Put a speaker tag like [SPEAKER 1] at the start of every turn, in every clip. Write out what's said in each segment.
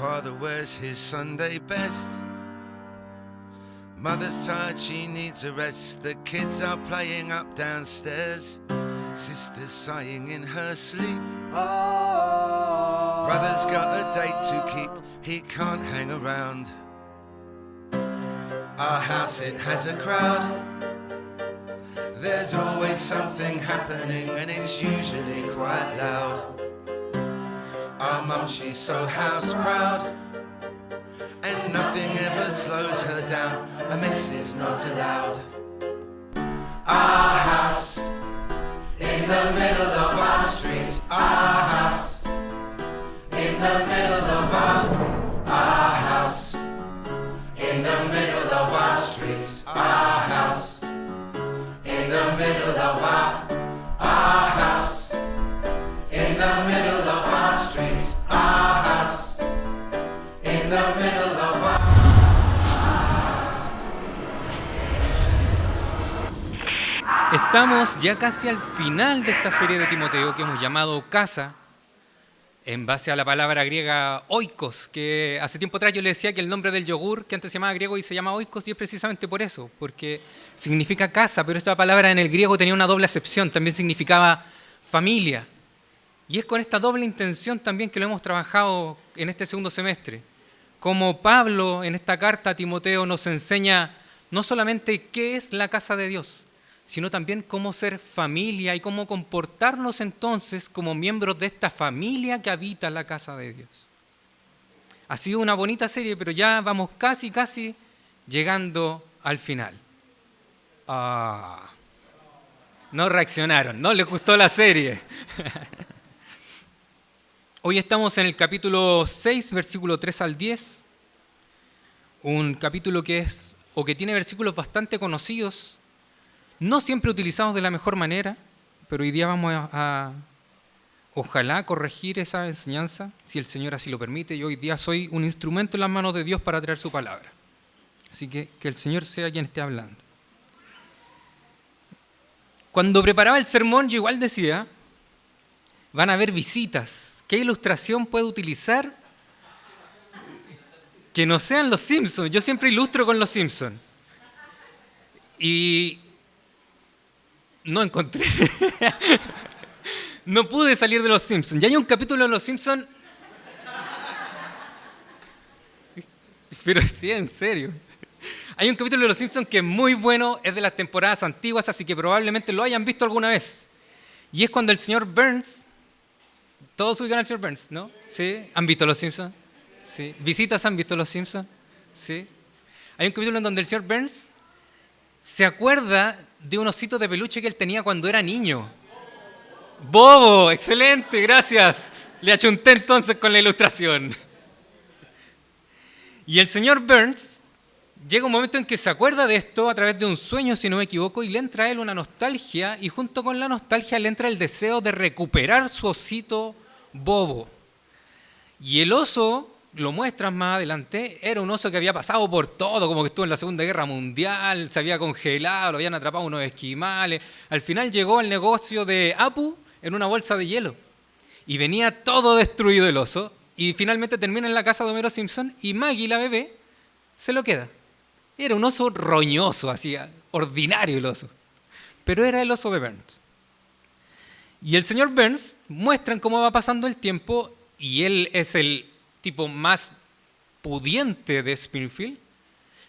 [SPEAKER 1] Father wears his Sunday best. Mother's tired, she needs a rest. The kids are playing up downstairs. Sister's sighing in her sleep. Brother's got a date to keep. He can't hang around. Our house, it has a crowd. There's always something happening, and it's usually quite loud. Our mum, she's so house proud, and nothing ever slows her down. A mess is not allowed. Our house, in the middle of our street. Our house, in the middle of our house, in the middle of our street. Our house, in the middle of our house, in the middle of our street. Our house, in the middle of our
[SPEAKER 2] Estamos ya casi al final de esta serie de Timoteo que hemos llamado Casa, en base a la palabra griega oikos, que hace tiempo atrás yo le decía que el nombre del yogur, que antes se llamaba griego y se llama oikos, y es precisamente por eso, porque significa casa, pero esta palabra en el griego tenía una doble acepción, también significaba familia. Y es con esta doble intención también que lo hemos trabajado en este segundo semestre. Como Pablo en esta carta a Timoteo nos enseña no solamente qué es la casa de Dios, sino también cómo ser familia y cómo comportarnos entonces como miembros de esta familia que habita la casa de Dios. Ha sido una bonita serie, pero ya vamos casi llegando al final. No reaccionaron, no les gustó la serie. Hoy estamos en el capítulo 6, versículo 3 al 10. Un capítulo que tiene versículos bastante conocidos, no siempre utilizados de la mejor manera, pero hoy día vamos a ojalá corregir esa enseñanza, si el Señor así lo permite. Yo hoy día soy un instrumento en las manos de Dios para traer su palabra. Así que el Señor sea quien esté hablando. Cuando preparaba el sermón, yo igual decía, van a haber visitas. ¿Qué ilustración puedo utilizar que no sean los Simpsons? Yo siempre ilustro con los Simpsons. Y no encontré. No pude salir de los Simpsons. Ya hay un capítulo de los Simpsons. Pero sí, en serio. Hay un capítulo de los Simpsons que es muy bueno, es de las temporadas antiguas, así que probablemente lo hayan visto alguna vez. Y es cuando el señor Burns, todos ubican al señor Burns, ¿no? ¿Sí? ¿Han visto los Simpsons? ¿Sí? ¿Visitas han visto los Simpsons? ¿Sí? Hay un capítulo en donde el señor Burns se acuerda de un osito de peluche que él tenía cuando era niño. ¡Bobo! ¡Excelente! Gracias. Le achunté entonces con la ilustración. Y el señor Burns llega un momento en que se acuerda de esto a través de un sueño, si no me equivoco, y le entra a él una nostalgia, y junto con la nostalgia le entra el deseo de recuperar su osito Bobo. Y el oso, lo muestran más adelante, era un oso que había pasado por todo, como que estuvo en la Segunda Guerra Mundial, se había congelado, lo habían atrapado unos esquimales. Al final llegó al negocio de Apu en una bolsa de hielo. Y venía todo destruido el oso, y finalmente termina en la casa de Homero Simpson, y Maggie, la bebé, se lo queda. Era un oso roñoso, así, ordinario el oso. Pero era el oso de Burns. Y el señor Burns muestran cómo va pasando el tiempo, y él es el tipo más pudiente de Springfield,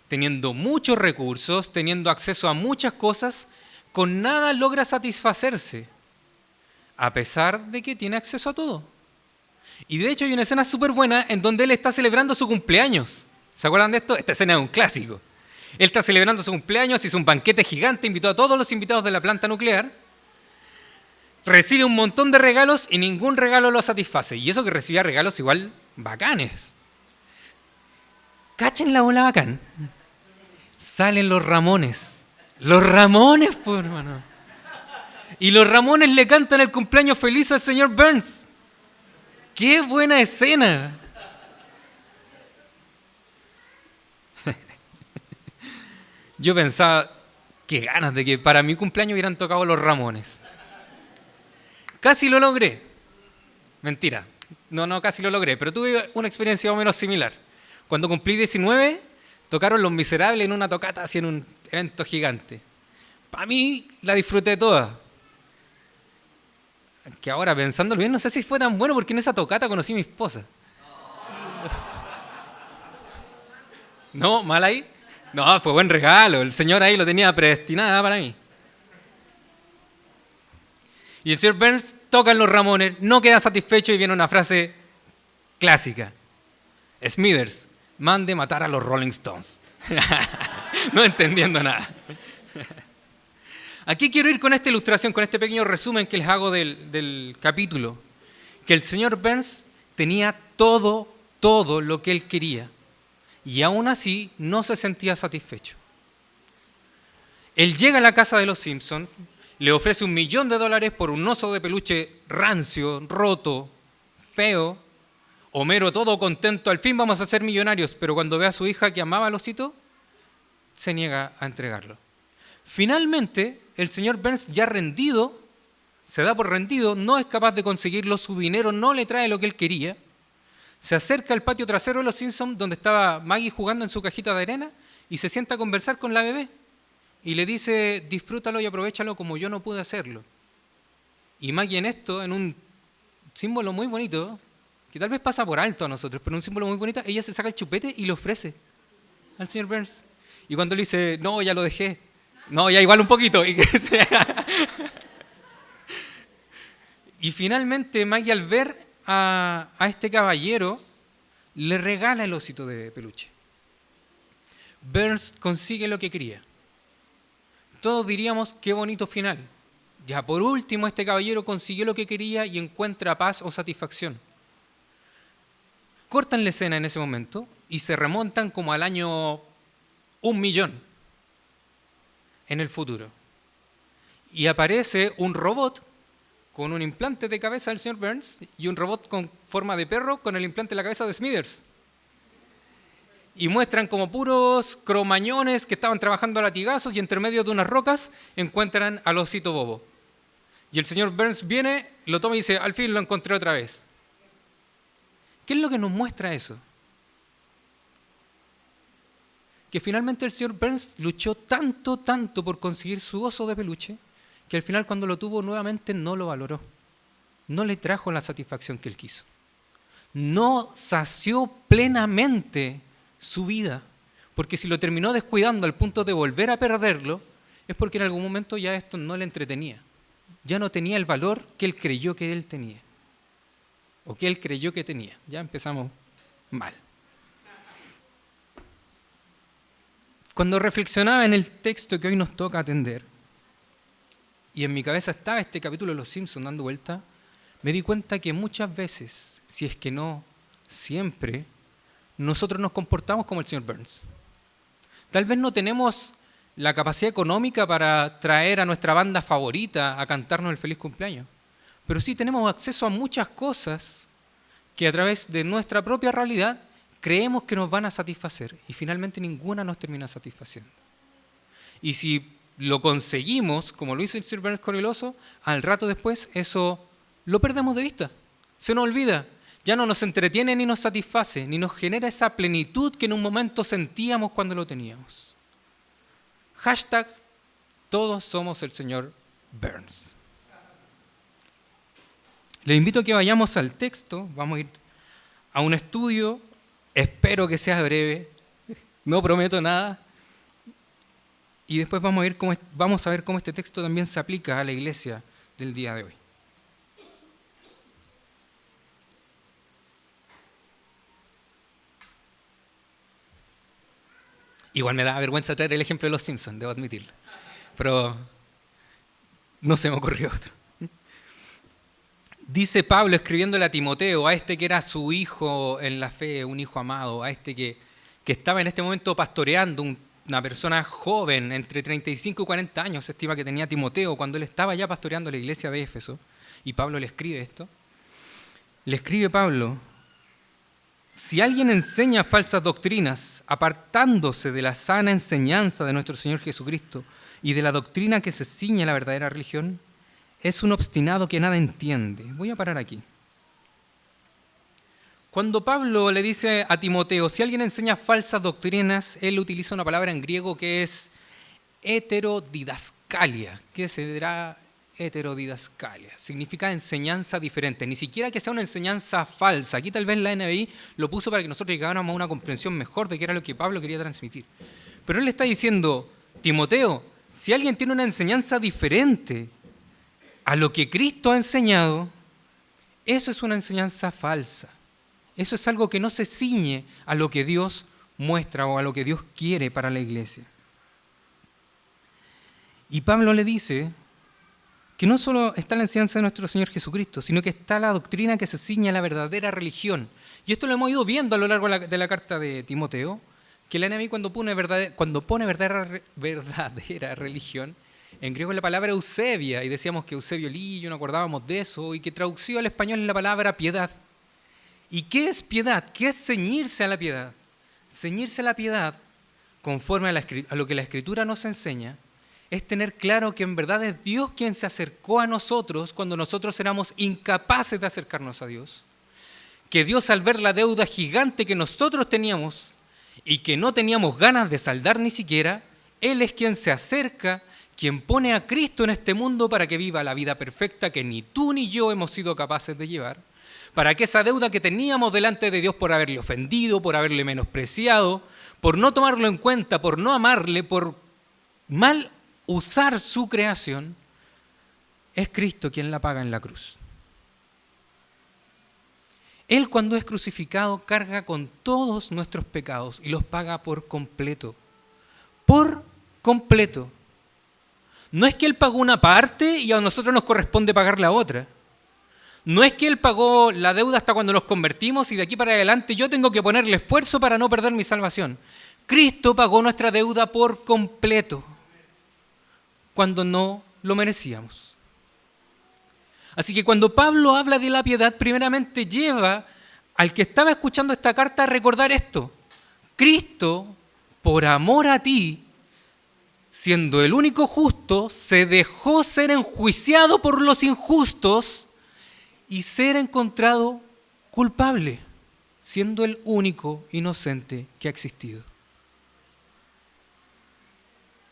[SPEAKER 2] teniendo muchos recursos, teniendo acceso a muchas cosas, con nada logra satisfacerse, a pesar de que tiene acceso a todo. Y de hecho hay una escena súper buena en donde él está celebrando su cumpleaños. ¿Se acuerdan de esto? Esta escena es un clásico. Él está celebrando su cumpleaños, hizo un banquete gigante, invitó a todos los invitados de la planta nuclear, recibe un montón de regalos y ningún regalo lo satisface. Y eso que recibía regalos igual bacanes. Cachen la bola bacán. Salen los Ramones. Los Ramones, pues, hermano. Y los Ramones le cantan el cumpleaños feliz al señor Burns. ¡Qué buena escena! Yo pensaba, qué ganas de que para mi cumpleaños hubieran tocado los Ramones. Casi lo logré. Mentira, No, casi lo logré, pero tuve una experiencia más o menos similar. Cuando cumplí 19, tocaron Los Miserables en una tocata, así en un evento gigante. Para mí, la disfruté toda. Que ahora, pensándolo bien, no sé si fue tan bueno porque en esa tocata conocí a mi esposa. ¿No? ¿Mal ahí? No, fue buen regalo. El Señor ahí lo tenía predestinada para mí. Y el señor Burns toca en los Ramones, no queda satisfecho y viene una frase clásica. Smithers, mande matar a los Rolling Stones. No entendiendo nada. Aquí quiero ir con esta ilustración, con este pequeño resumen que les hago del capítulo. Que el señor Burns tenía todo lo que él quería. Y aún así no se sentía satisfecho. Él llega a la casa de los Simpson, le ofrece $1 millón por un oso de peluche rancio, roto, feo. Homero todo contento, al fin vamos a ser millonarios, pero cuando ve a su hija que amaba al osito, se niega a entregarlo. Finalmente, el señor Burns, ya rendido, se da por rendido, no es capaz de conseguirlo, su dinero no le trae lo que él quería. Se acerca al patio trasero de los Simpsons, donde estaba Maggie jugando en su cajita de arena, y se sienta a conversar con la bebé. Y le dice, disfrútalo y aprovéchalo como yo no pude hacerlo. Y Maggie en esto, en un símbolo muy bonito, que tal vez pasa por alto a nosotros, pero un símbolo muy bonito, ella se saca el chupete y le ofrece al señor Burns. Y cuando le dice, no, ya lo dejé. No, ya igual un poquito. Y finalmente Maggie, al ver a este caballero, le regala el osito de peluche. Burns consigue lo que quería. Todos diríamos, qué bonito final. Ya por último, este caballero consiguió lo que quería y encuentra paz o satisfacción. Cortan la escena en ese momento y se remontan como al año 1.000.000 en el futuro. Y aparece un robot con un implante de cabeza del señor Burns y un robot con forma de perro con el implante de la cabeza de Smithers. Y muestran como puros cromañones que estaban trabajando a latigazos y entre medio de unas rocas encuentran al osito bobo. Y el señor Burns viene, lo toma y dice, al fin lo encontré otra vez. ¿Qué es lo que nos muestra eso? Que finalmente el señor Burns luchó tanto por conseguir su oso de peluche, que al final cuando lo tuvo nuevamente no lo valoró. No le trajo la satisfacción que él quiso. No sació plenamente su vida, porque si lo terminó descuidando al punto de volver a perderlo, es porque en algún momento ya esto no le entretenía. Ya no tenía el valor que él creyó que él tenía. O que él creyó que tenía. Ya empezamos mal. Cuando reflexionaba en el texto que hoy nos toca atender, y en mi cabeza estaba este capítulo de Los Simpsons dando vuelta, me di cuenta que muchas veces, si es que no siempre, nosotros nos comportamos como el señor Burns. Tal vez no tenemos la capacidad económica para traer a nuestra banda favorita a cantarnos el feliz cumpleaños, pero sí tenemos acceso a muchas cosas que a través de nuestra propia realidad creemos que nos van a satisfacer y finalmente ninguna nos termina satisfaciendo. Y si lo conseguimos, como lo hizo el Sir Burns con el oso, al rato después eso lo perdemos de vista, se nos olvida, ya no nos entretiene ni nos satisface, ni nos genera esa plenitud que en un momento sentíamos cuando lo teníamos. Hashtag, todos somos el señor Burns. Les invito a que vayamos al texto, vamos a ir a un estudio, espero que sea breve, no prometo nada, y después vamos a ver cómo este texto también se aplica a la iglesia del día de hoy. Igual me da vergüenza traer el ejemplo de los Simpsons, debo admitirlo, pero no se me ocurrió otro. Dice Pablo escribiéndole a Timoteo, a este que era su hijo en la fe, un hijo amado, a este que estaba en este momento pastoreando, una persona joven, entre 35 y 40 años, se estima que tenía Timoteo cuando él estaba ya pastoreando la iglesia de Éfeso, y Pablo le escribe esto. Le escribe Pablo, si alguien enseña falsas doctrinas, apartándose de la sana enseñanza de nuestro Señor Jesucristo y de la doctrina que se ciñe a la verdadera religión, es un obstinado que nada entiende. Voy a parar aquí. Cuando Pablo le dice a Timoteo, si alguien enseña falsas doctrinas, él utiliza una palabra en griego que es heterodidascalia. ¿Qué será heterodidascalia? Significa enseñanza diferente, ni siquiera que sea una enseñanza falsa. Aquí tal vez la NBI lo puso para que nosotros llegáramos a una comprensión mejor de qué era lo que Pablo quería transmitir. Pero él le está diciendo, Timoteo, si alguien tiene una enseñanza diferente a lo que Cristo ha enseñado, eso es una enseñanza falsa. Eso es algo que no se ciñe a lo que Dios muestra o a lo que Dios quiere para la iglesia. Y Pablo le dice que no solo está la enseñanza de nuestro Señor Jesucristo, sino que está la doctrina que se ciñe a la verdadera religión. Y esto lo hemos ido viendo a lo largo de la carta de Timoteo, que la NBI cuando pone verdadera religión, en griego es la palabra eusebia, y decíamos que Eusebio Lillo, nos acordábamos de eso, y que traducido al español es la palabra piedad. ¿Y qué es piedad? ¿Qué es ceñirse a la piedad? Ceñirse a la piedad, conforme a lo que la Escritura nos enseña, es tener claro que en verdad es Dios quien se acercó a nosotros cuando nosotros éramos incapaces de acercarnos a Dios. Que Dios, al ver la deuda gigante que nosotros teníamos y que no teníamos ganas de saldar ni siquiera, Él es quien se acerca, quien pone a Cristo en este mundo para que viva la vida perfecta que ni tú ni yo hemos sido capaces de llevar, para que esa deuda que teníamos delante de Dios por haberle ofendido, por haberle menospreciado, por no tomarlo en cuenta, por no amarle, por mal usar su creación, es Cristo quien la paga en la cruz. Él, cuando es crucificado, carga con todos nuestros pecados y los paga por completo. Por completo. No es que Él pagó una parte y a nosotros nos corresponde pagar la otra. No es que Él pagó la deuda hasta cuando nos convertimos y de aquí para adelante yo tengo que ponerle esfuerzo para no perder mi salvación. Cristo pagó nuestra deuda por completo, cuando no lo merecíamos. Así que cuando Pablo habla de la piedad, primeramente lleva al que estaba escuchando esta carta a recordar esto. Cristo, por amor a ti, siendo el único justo, se dejó ser enjuiciado por los injustos y ser encontrado culpable, siendo el único inocente que ha existido.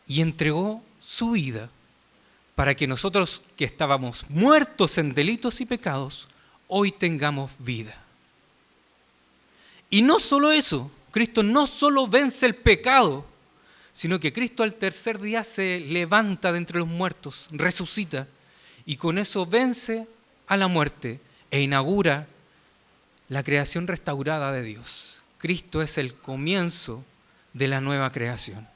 [SPEAKER 2] Y entregó su vida para que nosotros, que estábamos muertos en delitos y pecados, hoy tengamos vida. Y no solo eso, Cristo no solo vence el pecado, sino que Cristo al tercer día se levanta de entre los muertos, resucita, y con eso vence a la muerte e inaugura la creación restaurada de Dios. Cristo es el comienzo de la nueva creación.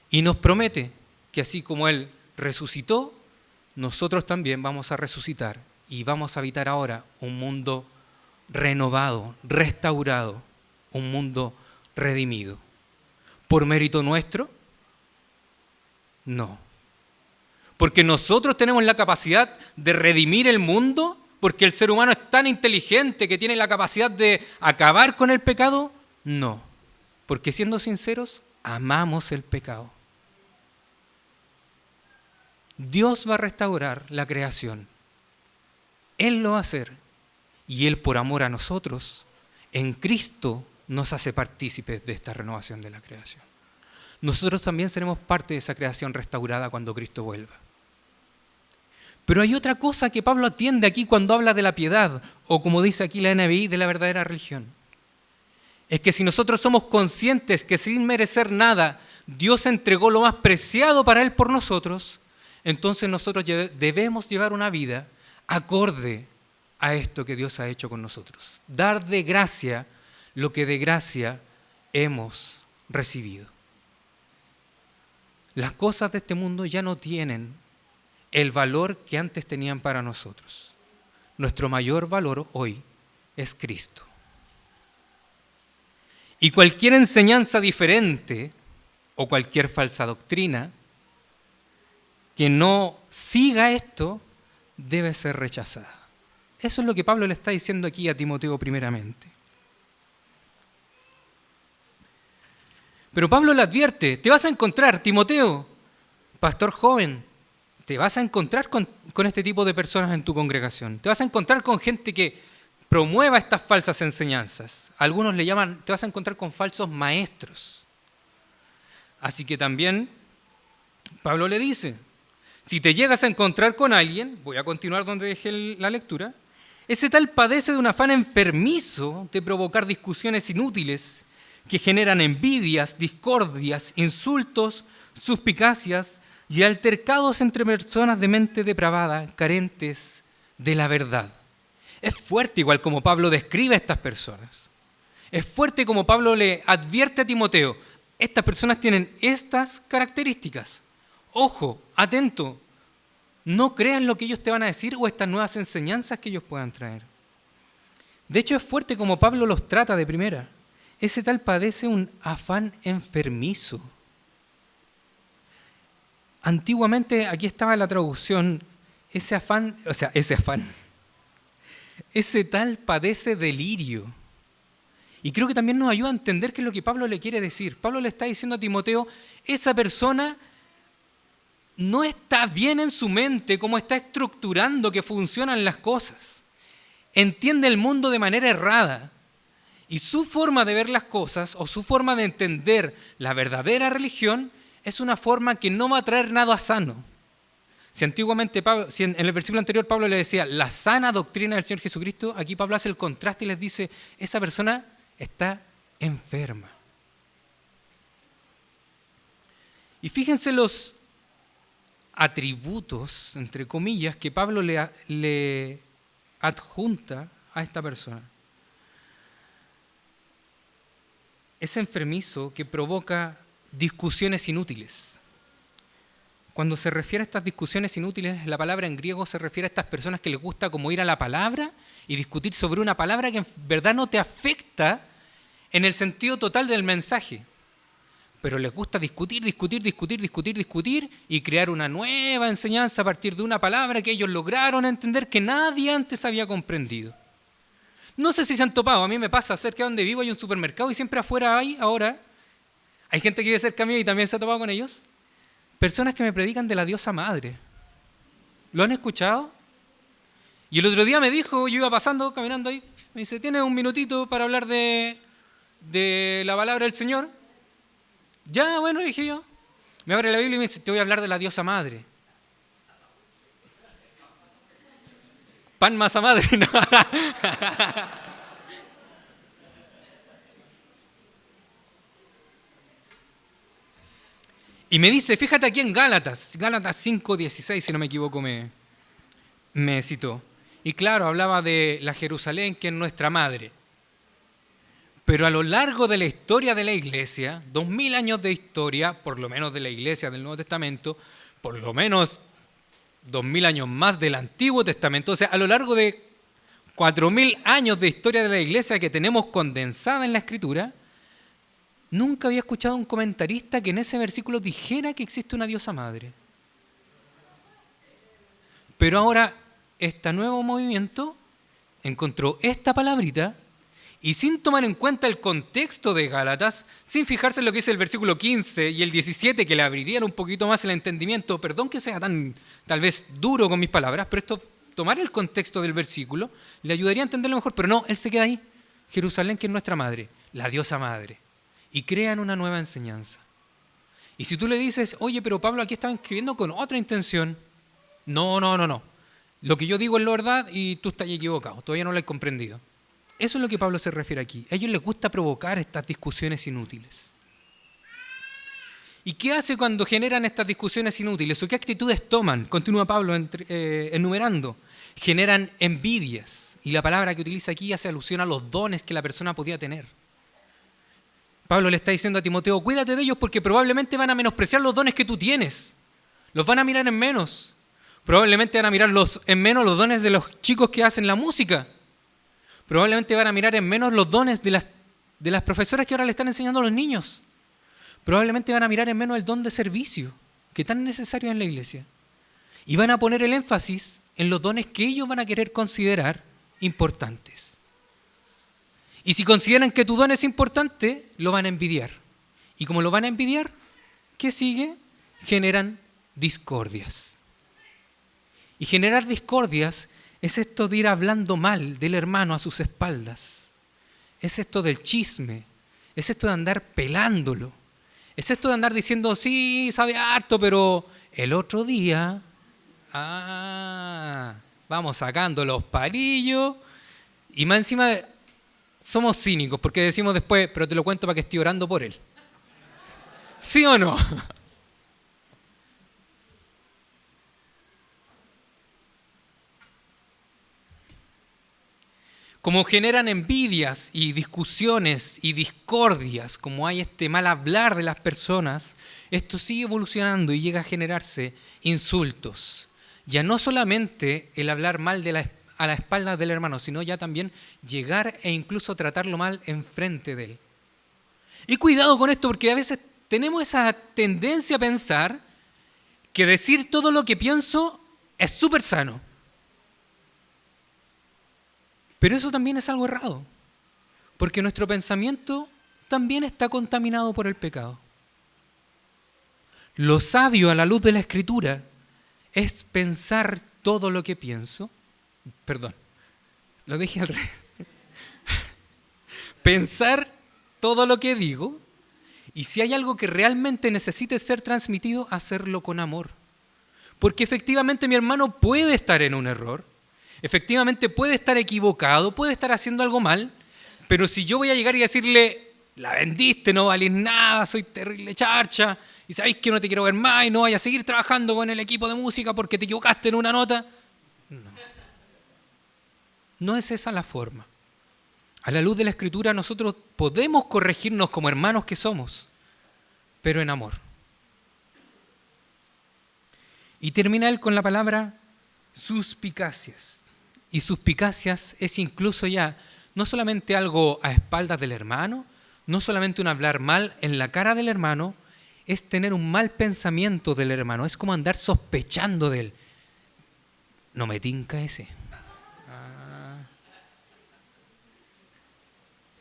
[SPEAKER 2] Y nos promete que así como Él resucitó, nosotros también vamos a resucitar y vamos a habitar ahora un mundo renovado, restaurado, un mundo redimido. ¿Por mérito nuestro? No. ¿Porque nosotros tenemos la capacidad de redimir el mundo? ¿Porque el ser humano es tan inteligente que tiene la capacidad de acabar con el pecado? No. Porque siendo sinceros, amamos el pecado. Dios va a restaurar la creación. Él lo va a hacer. Y Él, por amor a nosotros, en Cristo nos hace partícipes de esta renovación de la creación. Nosotros también seremos parte de esa creación restaurada cuando Cristo vuelva. Pero hay otra cosa que Pablo atiende aquí cuando habla de la piedad, o como dice aquí la NBI, de la verdadera religión. Es que si nosotros somos conscientes que sin merecer nada, Dios entregó lo más preciado para Él por nosotros, entonces nosotros debemos llevar una vida acorde a esto que Dios ha hecho con nosotros. Dar de gracia lo que de gracia hemos recibido. Las cosas de este mundo ya no tienen el valor que antes tenían para nosotros. Nuestro mayor valor hoy es Cristo. Y cualquier enseñanza diferente o cualquier falsa doctrina que no siga esto debe ser rechazada. Eso es lo que Pablo le está diciendo aquí a Timoteo primeramente. Pero Pablo le advierte, te vas a encontrar, Timoteo, pastor joven, te vas a encontrar con este tipo de personas en tu congregación. Te vas a encontrar con gente que promueva estas falsas enseñanzas. Algunos le llaman, te vas a encontrar con falsos maestros. Así que también Pablo le dice, si te llegas a encontrar con alguien, voy a continuar donde dejé la lectura, ese tal padece de un afán enfermizo de provocar discusiones inútiles que generan envidias, discordias, insultos, suspicacias y altercados entre personas de mente depravada, carentes de la verdad. Es fuerte igual como Pablo describe a estas personas. Es fuerte como Pablo le advierte a Timoteo, estas personas tienen estas características. Ojo, atento, no creas lo que ellos te van a decir o estas nuevas enseñanzas que ellos puedan traer. De hecho, es fuerte como Pablo los trata de primera. Ese tal padece un afán enfermizo. Antiguamente, aquí estaba la traducción, ese tal padece delirio. Y creo que también nos ayuda a entender qué es lo que Pablo le quiere decir. Pablo le está diciendo a Timoteo, esa persona no está bien en su mente cómo está estructurando que funcionan las cosas. Entiende el mundo de manera errada. Y su forma de ver las cosas o su forma de entender la verdadera religión es una forma que no va a traer nada sano. Si antiguamente, en el versículo anterior Pablo le decía la sana doctrina del Señor Jesucristo, aquí Pablo hace el contraste y les dice, esa persona está enferma. Y fíjense los atributos, entre comillas, que Pablo le adjunta a esta persona. Es enfermizo que provoca discusiones inútiles. Cuando se refiere a estas discusiones inútiles, la palabra en griego se refiere a estas personas que les gusta como ir a la palabra y discutir sobre una palabra que en verdad no te afecta en el sentido total del mensaje. Pero les gusta discutir y crear una nueva enseñanza a partir de una palabra que ellos lograron entender que nadie antes había comprendido. No sé si se han topado, a mí me pasa, cerca de donde vivo hay un supermercado y siempre afuera hay gente que vive cerca mío y también se ha topado con ellos, personas que me predican de la diosa madre. ¿Lo han escuchado? Y el otro día me dijo, yo iba pasando, caminando ahí, me dice, ¿tienes un minutito para hablar de la palabra del Señor? Ya, bueno, le dije yo. Me abre la Biblia y me dice, te voy a hablar de la diosa madre. Pan masa madre, no. Y me dice, fíjate aquí en Gálatas 5:16, si no me equivoco, me citó. Y claro, hablaba de la Jerusalén, que es nuestra madre. Pero a lo largo de la historia de la Iglesia, 2000 años de historia, por lo menos de la Iglesia del Nuevo Testamento, por lo menos 2000 años más del Antiguo Testamento, o sea, a lo largo de 4000 años de historia de la Iglesia que tenemos condensada en la Escritura, nunca había escuchado a un comentarista que en ese versículo dijera que existe una diosa madre. Pero ahora, este nuevo movimiento encontró esta palabrita y sin tomar en cuenta el contexto de Gálatas, sin fijarse en lo que dice el versículo 15 y el 17, que le abrirían un poquito más el entendimiento, perdón que sea tan tal vez duro con mis palabras, pero esto, tomar el contexto del versículo, le ayudaría a entenderlo mejor, pero no, él se queda ahí. Jerusalén, que es nuestra madre, la diosa madre, y crean una nueva enseñanza. Y si tú le dices, oye, pero Pablo aquí estaba escribiendo con otra intención, no. Lo que yo digo es la verdad y tú estás equivocado, todavía no lo has comprendido. Eso es lo que Pablo se refiere aquí. A ellos les gusta provocar estas discusiones inútiles. ¿Y qué hace cuando generan estas discusiones inútiles? ¿O qué actitudes toman? Continúa Pablo enumerando. Generan envidias. Y la palabra que utiliza aquí hace alusión a los dones que la persona podía tener. Pablo le está diciendo a Timoteo, cuídate de ellos porque probablemente van a menospreciar los dones que tú tienes. Los van a mirar en menos. Probablemente van a mirar en menos los dones de los chicos que hacen la música. Probablemente van a mirar en menos los dones de las profesoras que ahora le están enseñando a los niños. Probablemente van a mirar en menos el don de servicio, que es tan necesario en la iglesia. Y van a poner el énfasis en los dones que ellos van a querer considerar importantes. Y si consideran que tu don es importante, lo van a envidiar. Y como lo van a envidiar, ¿qué sigue? Generan discordias. Y generar discordias Es esto de ir hablando mal del hermano a sus espaldas. Es esto del chisme. Es esto de andar pelándolo. Es esto de andar diciendo, sí, sabe harto, pero el otro día, vamos sacando los palillos y más encima somos cínicos porque decimos después, pero te lo cuento para que estoy orando por él. ¿Sí o no? Como generan envidias y discusiones y discordias, como hay este mal hablar de las personas, esto sigue evolucionando y llega a generarse insultos. Ya no solamente el hablar mal a la espalda del hermano, sino ya también llegar e incluso tratarlo mal enfrente de él. Y cuidado con esto, porque a veces tenemos esa tendencia a pensar que decir todo lo que pienso es súper sano. Pero eso también es algo errado, porque nuestro pensamiento también está contaminado por el pecado. Lo sabio a la luz de la Escritura es pensar todo lo que pienso. Perdón, lo dije al revés. Pensar todo lo que digo, y si hay algo que realmente necesite ser transmitido, hacerlo con amor. Porque efectivamente mi hermano puede estar en un error, efectivamente puede estar equivocado, puede estar haciendo algo mal, pero si yo voy a llegar y decirle, la vendiste, no valís nada, soy terrible charcha, y sabéis que no te quiero ver más y no vayas a seguir trabajando con el equipo de música porque te equivocaste en una nota. No es esa la forma. A la luz de la Escritura nosotros podemos corregirnos como hermanos que somos, pero en amor. Y termina él con la palabra suspicacias. Y suspicacias es incluso ya no solamente algo a espaldas del hermano, no solamente un hablar mal en la cara del hermano, es tener un mal pensamiento del hermano, es como andar sospechando de él. No me tinca ese.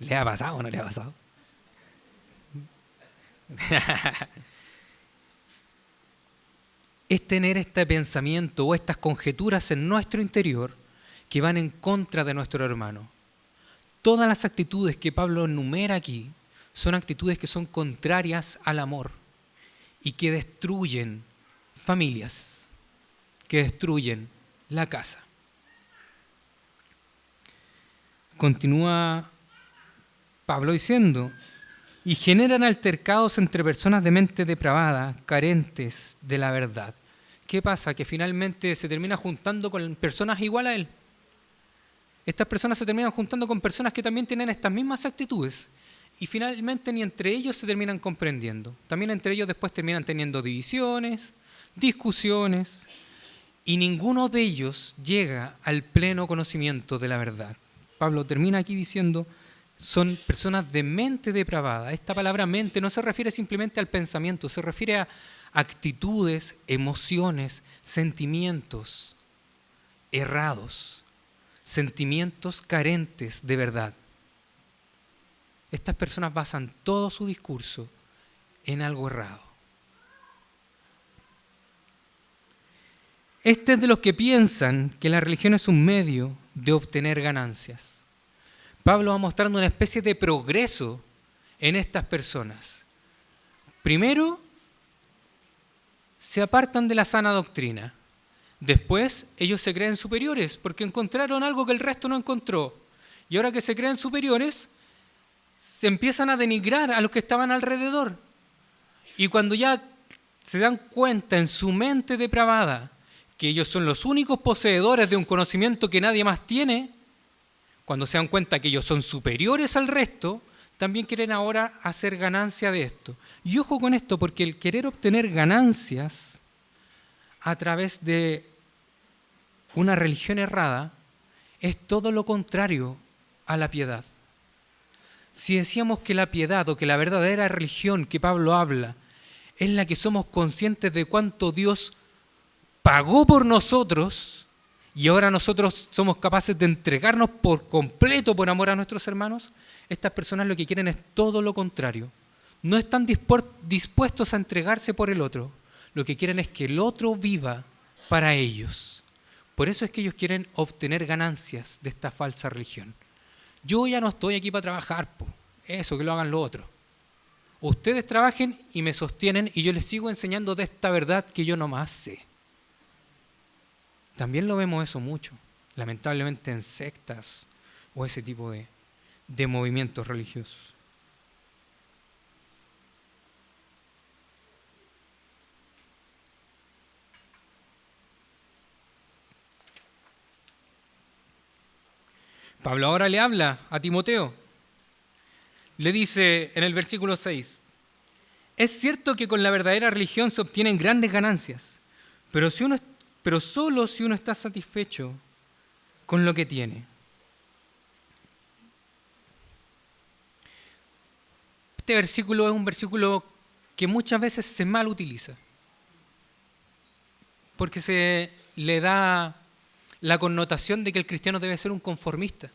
[SPEAKER 2] ¿Le ha pasado o no le ha pasado? Es tener este pensamiento o estas conjeturas en nuestro interior que van en contra de nuestro hermano. Todas las actitudes que Pablo enumera aquí son actitudes que son contrarias al amor y que destruyen familias, que destruyen la casa. Continúa Pablo diciendo, y generan altercados entre personas de mente depravada, carentes de la verdad. ¿Qué pasa? Que finalmente se termina juntando con personas igual a él. Estas personas se terminan juntando con personas que también tienen estas mismas actitudes y finalmente ni entre ellos se terminan comprendiendo. También entre ellos después terminan teniendo divisiones, discusiones y ninguno de ellos llega al pleno conocimiento de la verdad. Pablo termina aquí diciendo, son personas de mente depravada. Esta palabra mente no se refiere simplemente al pensamiento, se refiere a actitudes, emociones, sentimientos errados. Sentimientos carentes de verdad. Estas personas basan todo su discurso en algo errado. Este es de los que piensan que la religión es un medio de obtener ganancias. Pablo va mostrando una especie de progreso en estas personas. Primero, se apartan de la sana doctrina. Después, ellos se creen superiores porque encontraron algo que el resto no encontró. Y ahora que se creen superiores, se empiezan a denigrar a los que estaban alrededor. Y cuando ya se dan cuenta en su mente depravada que ellos son los únicos poseedores de un conocimiento que nadie más tiene, cuando se dan cuenta que ellos son superiores al resto, también quieren ahora hacer ganancia de esto. Y ojo con esto, porque el querer obtener ganancias a través de una religión errada es todo lo contrario a la piedad. Si decíamos que la piedad o que la verdadera religión que Pablo habla es la que somos conscientes de cuánto Dios pagó por nosotros y ahora nosotros somos capaces de entregarnos por completo por amor a nuestros hermanos, estas personas lo que quieren es todo lo contrario. No están dispuestos a entregarse por el otro. Lo que quieren es que el otro viva para ellos. Por eso es que ellos quieren obtener ganancias de esta falsa religión. Yo ya no estoy aquí para trabajar, po. Eso, que lo hagan los otros. Ustedes trabajen y me sostienen y yo les sigo enseñando de esta verdad que yo nomás sé. También lo vemos eso mucho, lamentablemente en sectas o ese tipo de movimientos religiosos. Pablo ahora le habla a Timoteo. Le dice en el versículo 6, es cierto que con la verdadera religión se obtienen grandes ganancias, pero solo si uno está satisfecho con lo que tiene. Este versículo es un versículo que muchas veces se mal utiliza, porque se le da la connotación de que el cristiano debe ser un conformista.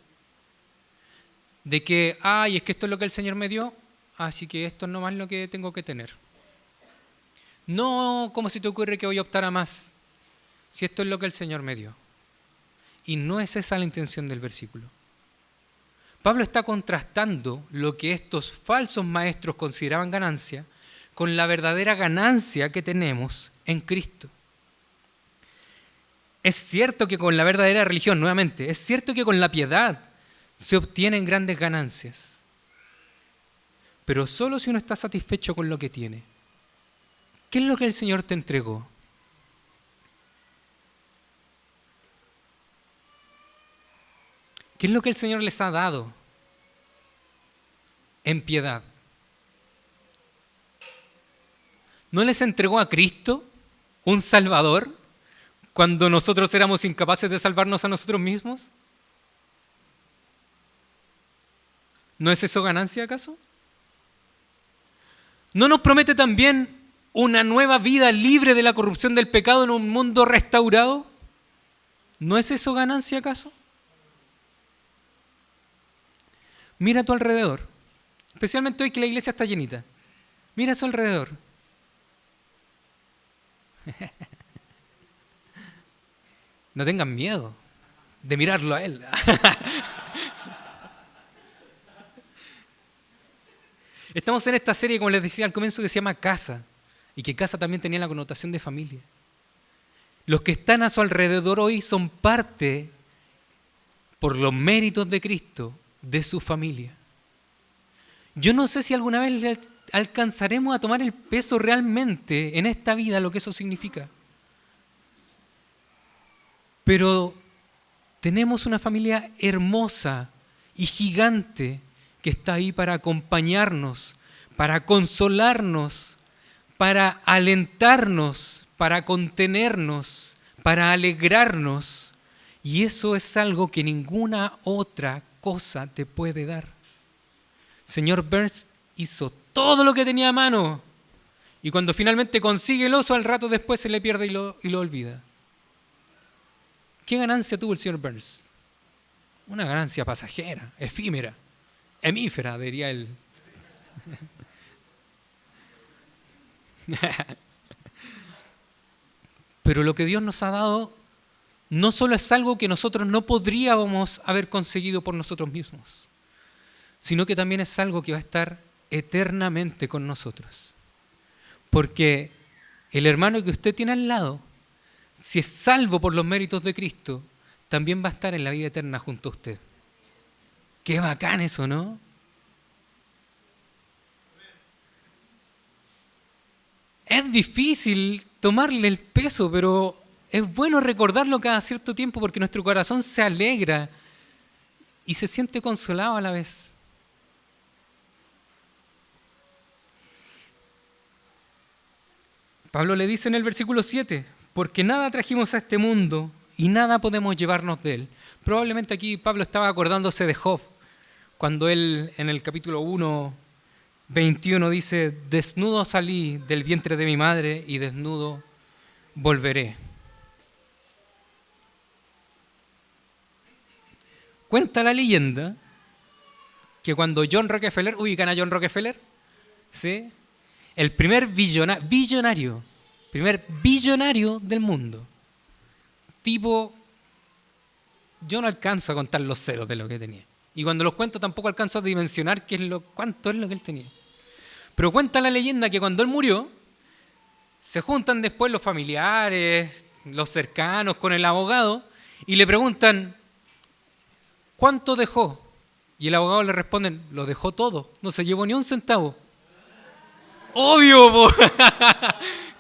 [SPEAKER 2] De que, es que esto es lo que el Señor me dio, así que esto es nomás lo que tengo que tener. No como si te ocurre que voy a optar a más, si esto es lo que el Señor me dio. Y no es esa la intención del versículo. Pablo está contrastando lo que estos falsos maestros consideraban ganancia con la verdadera ganancia que tenemos en Cristo. Es cierto que con la verdadera religión, nuevamente, es cierto que con la piedad se obtienen grandes ganancias, pero solo si uno está satisfecho con lo que tiene. ¿Qué es lo que el Señor te entregó? ¿Qué es lo que el Señor les ha dado en piedad? ¿No les entregó a Cristo, un Salvador, cuando nosotros éramos incapaces de salvarnos a nosotros mismos? ¿No es eso ganancia acaso? ¿No nos promete también una nueva vida libre de la corrupción del pecado en un mundo restaurado? ¿No es eso ganancia acaso? Mira a tu alrededor, especialmente hoy que la iglesia está llenita. Mira a su alrededor. No tengan miedo de mirarlo a él. Estamos en esta serie, como les decía al comienzo, que se llama Casa, y que casa también tenía la connotación de familia. Los que están a su alrededor hoy son parte, por los méritos de Cristo, de su familia. Yo no sé si alguna vez alcanzaremos a tomar el peso realmente en esta vida, lo que eso significa. Pero tenemos una familia hermosa y gigante que está ahí para acompañarnos, para consolarnos, para alentarnos, para contenernos, para alegrarnos. Y eso es algo que ninguna otra cosa te puede dar. Señor Burns hizo todo lo que tenía a mano y cuando finalmente consigue el oso, al rato después se le pierde y lo olvida. ¿Qué ganancia tuvo el señor Burns? Una ganancia pasajera, efímera, hemífera, diría él. Pero lo que Dios nos ha dado no solo es algo que nosotros no podríamos haber conseguido por nosotros mismos, sino que también es algo que va a estar eternamente con nosotros. Porque el hermano que usted tiene al lado, si es salvo por los méritos de Cristo, también va a estar en la vida eterna junto a usted. Qué bacán eso, ¿no? Es difícil tomarle el peso, pero es bueno recordarlo cada cierto tiempo porque nuestro corazón se alegra y se siente consolado a la vez. Pablo le dice en el versículo 7, porque nada trajimos a este mundo y nada podemos llevarnos de él. Probablemente aquí Pablo estaba acordándose de Job, cuando él en el capítulo 1, 21 dice, desnudo salí del vientre de mi madre y desnudo volveré. Cuenta la leyenda que cuando John Rockefeller, ubican a John Rockefeller, ¿sí? El primer billonario del mundo, tipo yo no alcanzo a contar los ceros de lo que tenía. Y cuando los cuento tampoco alcanzo a dimensionar cuánto es lo que él tenía. Pero cuenta la leyenda que cuando él murió, se juntan después los familiares, los cercanos con el abogado y le preguntan, ¿cuánto dejó? Y el abogado le responde, lo dejó todo, no se llevó ni un centavo. ¡Obvio, po!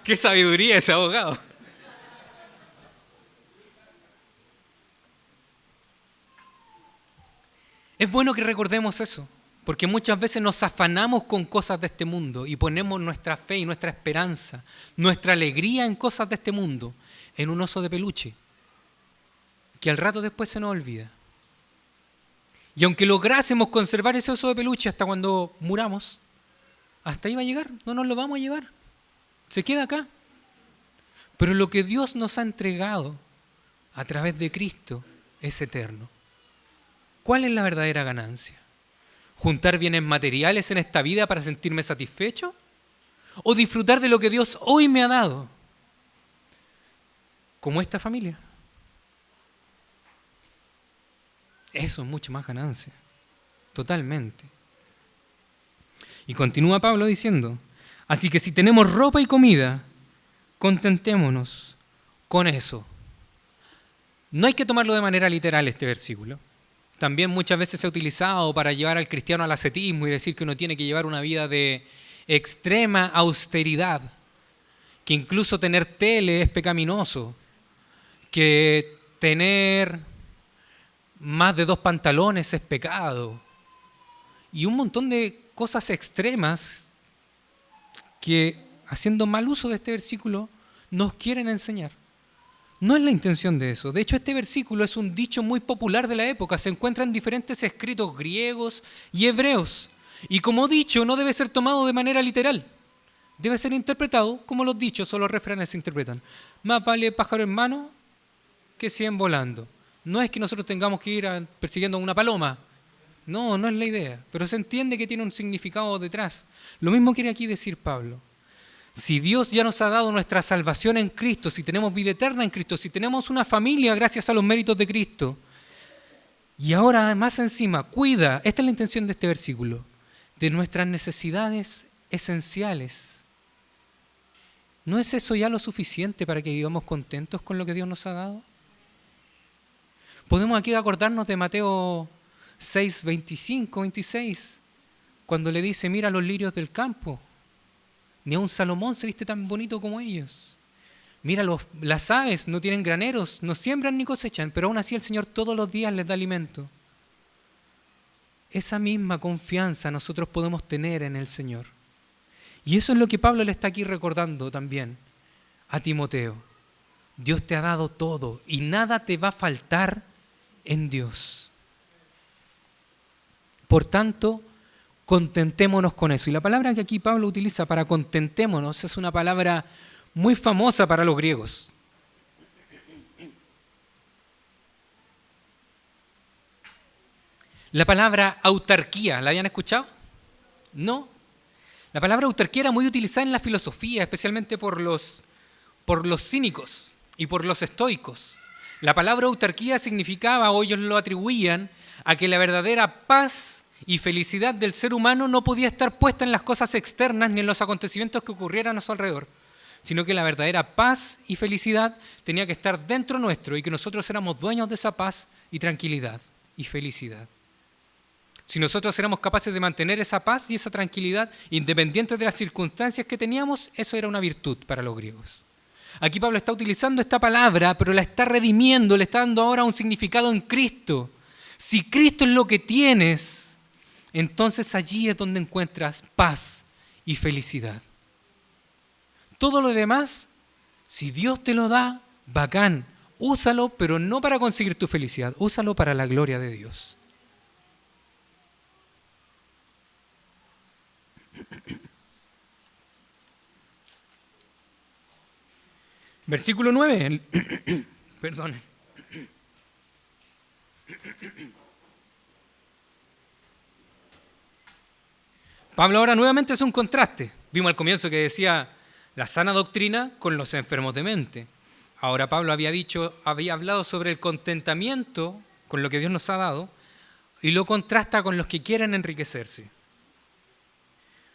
[SPEAKER 2] ¡Qué sabiduría ese abogado! Es bueno que recordemos eso, porque muchas veces nos afanamos con cosas de este mundo y ponemos nuestra fe y nuestra esperanza, nuestra alegría en cosas de este mundo, en un oso de peluche, que al rato después se nos olvida. Y aunque lográsemos conservar ese oso de peluche hasta cuando muramos, hasta ahí va a llegar, no nos lo vamos a llevar, se queda acá. Pero lo que Dios nos ha entregado a través de Cristo es eterno. ¿Cuál es la verdadera ganancia? ¿Juntar bienes materiales en esta vida para sentirme satisfecho? ¿O disfrutar de lo que Dios hoy me ha dado? Como esta familia. Eso es mucho más ganancia. Totalmente. Y continúa Pablo diciendo, así que si tenemos ropa y comida, contentémonos con eso. No hay que tomarlo de manera literal este versículo. También muchas veces se ha utilizado para llevar al cristiano al ascetismo y decir que uno tiene que llevar una vida de extrema austeridad, que incluso tener tele es pecaminoso, que tener más de 2 pantalones es pecado, y un montón de cosas extremas que, haciendo mal uso de este versículo, nos quieren enseñar. No es la intención de eso. De hecho, este versículo es un dicho muy popular de la época. Se encuentra en diferentes escritos griegos y hebreos. Y como dicho, no debe ser tomado de manera literal. Debe ser interpretado como los dichos o los refranes se interpretan. Más vale pájaro en mano que 100 volando. No es que nosotros tengamos que ir persiguiendo a una paloma. No, no es la idea. Pero se entiende que tiene un significado detrás. Lo mismo quiere aquí decir Pablo. Si Dios ya nos ha dado nuestra salvación en Cristo, si tenemos vida eterna en Cristo, si tenemos una familia gracias a los méritos de Cristo, y ahora más encima cuida, esta es la intención de este versículo, de nuestras necesidades esenciales. ¿No es eso ya lo suficiente para que vivamos contentos con lo que Dios nos ha dado? Podemos aquí acordarnos de Mateo 6, 25, 26, cuando le dice, mira los lirios del campo. Ni aun Salomón se viste tan bonito como ellos. Mira, las aves no tienen graneros, no siembran ni cosechan, pero aún así el Señor todos los días les da alimento. Esa misma confianza nosotros podemos tener en el Señor. Y eso es lo que Pablo le está aquí recordando también a Timoteo. Dios te ha dado todo y nada te va a faltar en Dios. Por tanto, contentémonos con eso. Y la palabra que aquí Pablo utiliza para contentémonos es una palabra muy famosa para los griegos. La palabra autarquía, ¿la habían escuchado? No. La palabra autarquía era muy utilizada en la filosofía, especialmente por los cínicos y por los estoicos. La palabra autarquía significaba, o ellos lo atribuían, a que la verdadera paz y felicidad del ser humano no podía estar puesta en las cosas externas ni en los acontecimientos que ocurrieran a su alrededor, sino que la verdadera paz y felicidad tenía que estar dentro nuestro y que nosotros éramos dueños de esa paz y tranquilidad y felicidad. Si nosotros éramos capaces de mantener esa paz y esa tranquilidad independientes de las circunstancias que teníamos, eso era una virtud para los griegos. Aquí Pablo está utilizando esta palabra, pero la está redimiendo, le está dando ahora un significado en Cristo. Si Cristo es lo que tienes, entonces allí es donde encuentras paz y felicidad. Todo lo demás, si Dios te lo da, bacán, úsalo, pero no para conseguir tu felicidad, úsalo para la gloria de Dios. Versículo 9. Perdón. Pablo ahora nuevamente hace un contraste. Vimos al comienzo que decía la sana doctrina con los enfermos de mente. Ahora Pablo había hablado sobre el contentamiento con lo que Dios nos ha dado y lo contrasta con los que quieren enriquecerse.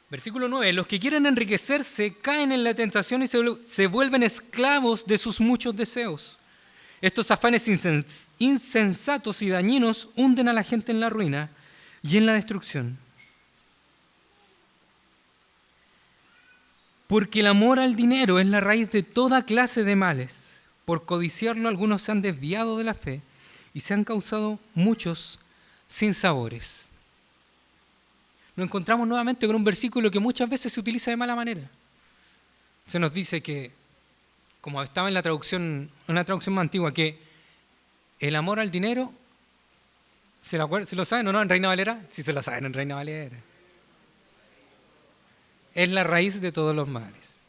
[SPEAKER 2] Versículo 9, los que quieren enriquecerse caen en la tentación y se vuelven esclavos de sus muchos deseos. Estos afanes insensatos y dañinos hunden a la gente en la ruina y en la destrucción. Porque el amor al dinero es la raíz de toda clase de males. Por codiciarlo algunos se han desviado de la fe y se han causado muchos sinsabores. Nos encontramos nuevamente con un versículo que muchas veces se utiliza de mala manera. Se nos dice que, como estaba en la traducción, una traducción más antigua, que el amor al dinero, ¿se lo saben o no en Reina Valera? Sí se lo saben en Reina Valera. Es la raíz de todos los males.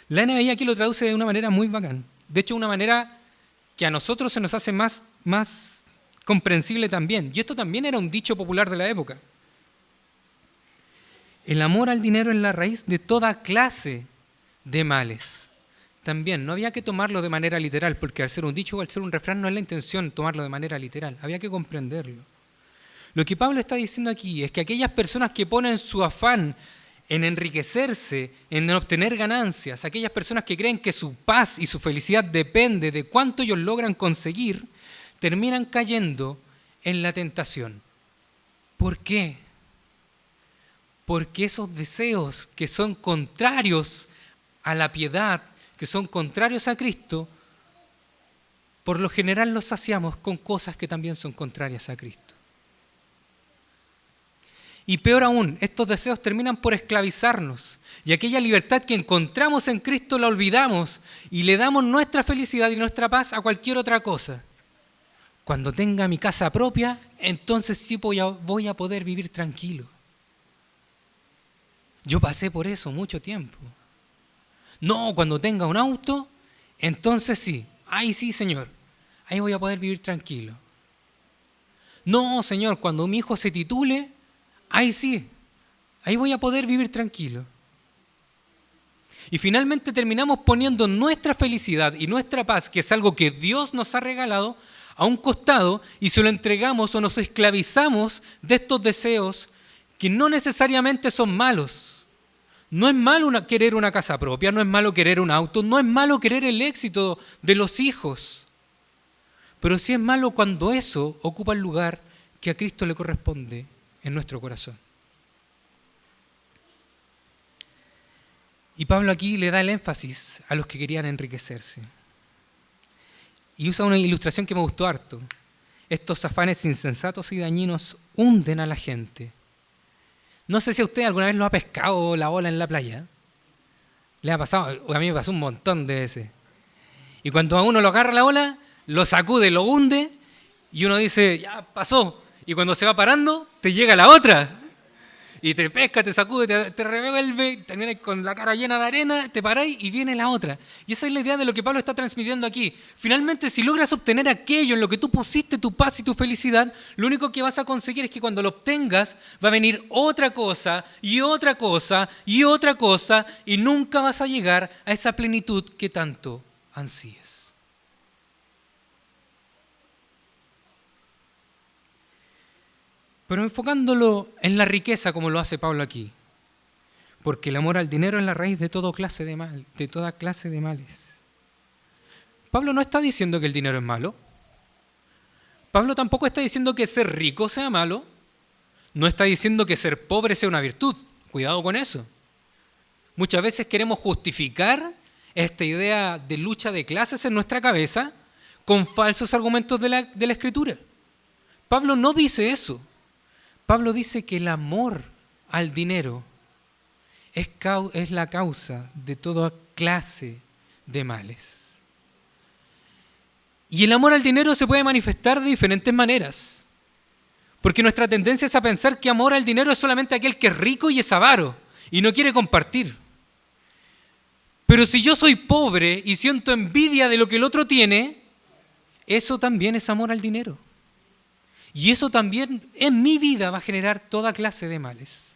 [SPEAKER 2] La NBI aquí lo traduce de una manera muy bacán. De hecho, una manera que a nosotros se nos hace más comprensible también. Y esto también era un dicho popular de la época. El amor al dinero es la raíz de toda clase de males. También no había que tomarlo de manera literal, porque al ser un dicho o al ser un refrán no es la intención tomarlo de manera literal. Había que comprenderlo. Lo que Pablo está diciendo aquí es que aquellas personas que ponen su afán en enriquecerse, en obtener ganancias, aquellas personas que creen que su paz y su felicidad depende de cuánto ellos logran conseguir, terminan cayendo en la tentación. ¿Por qué? Porque esos deseos que son contrarios a la piedad, que son contrarios a Cristo, por lo general los saciamos con cosas que también son contrarias a Cristo. Y peor aún, estos deseos terminan por esclavizarnos. Y aquella libertad que encontramos en Cristo la olvidamos y le damos nuestra felicidad y nuestra paz a cualquier otra cosa. Cuando tenga mi casa propia, entonces sí voy a poder vivir tranquilo. Yo pasé por eso mucho tiempo. No, cuando tenga un auto, entonces sí. Ahí sí, Señor. Ahí voy a poder vivir tranquilo. No, Señor, cuando mi hijo se titule, ahí sí, ahí voy a poder vivir tranquilo. Y finalmente terminamos poniendo nuestra felicidad y nuestra paz, que es algo que Dios nos ha regalado, a un costado y se lo entregamos o nos esclavizamos de estos deseos que no necesariamente son malos. No es malo querer una casa propia, no es malo querer un auto, no es malo querer el éxito de los hijos. Pero sí es malo cuando eso ocupa el lugar que a Cristo le corresponde en nuestro corazón. Y Pablo aquí le da el énfasis a los que querían enriquecerse. Y usa una ilustración que me gustó harto. Estos afanes insensatos y dañinos hunden a la gente. No sé si a usted alguna vez lo ha pescado la ola en la playa. ¿Le ha pasado? A mí me pasó un montón de veces. Y cuando a uno lo agarra la ola, lo sacude, lo hunde, y uno dice, ya pasó. Y cuando se va parando, te llega la otra. Y te pesca, te sacude, te revuelve, terminas con la cara llena de arena, te paráis y viene la otra. Y esa es la idea de lo que Pablo está transmitiendo aquí. Finalmente, si logras obtener aquello en lo que tú pusiste tu paz y tu felicidad, lo único que vas a conseguir es que cuando lo obtengas va a venir otra cosa y otra cosa y otra cosa y nunca vas a llegar a esa plenitud que tanto ansíes. Pero enfocándolo en la riqueza como lo hace Pablo aquí. Porque el amor al dinero es la raíz de toda clase de males. Pablo no está diciendo que el dinero es malo. Pablo tampoco está diciendo que ser rico sea malo. No está diciendo que ser pobre sea una virtud. Cuidado con eso. Muchas veces queremos justificar esta idea de lucha de clases en nuestra cabeza con falsos argumentos de la Escritura. Pablo no dice eso. Pablo dice que el amor al dinero es la causa de toda clase de males. Y el amor al dinero se puede manifestar de diferentes maneras. Porque nuestra tendencia es a pensar que amor al dinero es solamente aquel que es rico y es avaro y no quiere compartir. Pero si yo soy pobre y siento envidia de lo que el otro tiene, eso también es amor al dinero. Y eso también en mi vida va a generar toda clase de males,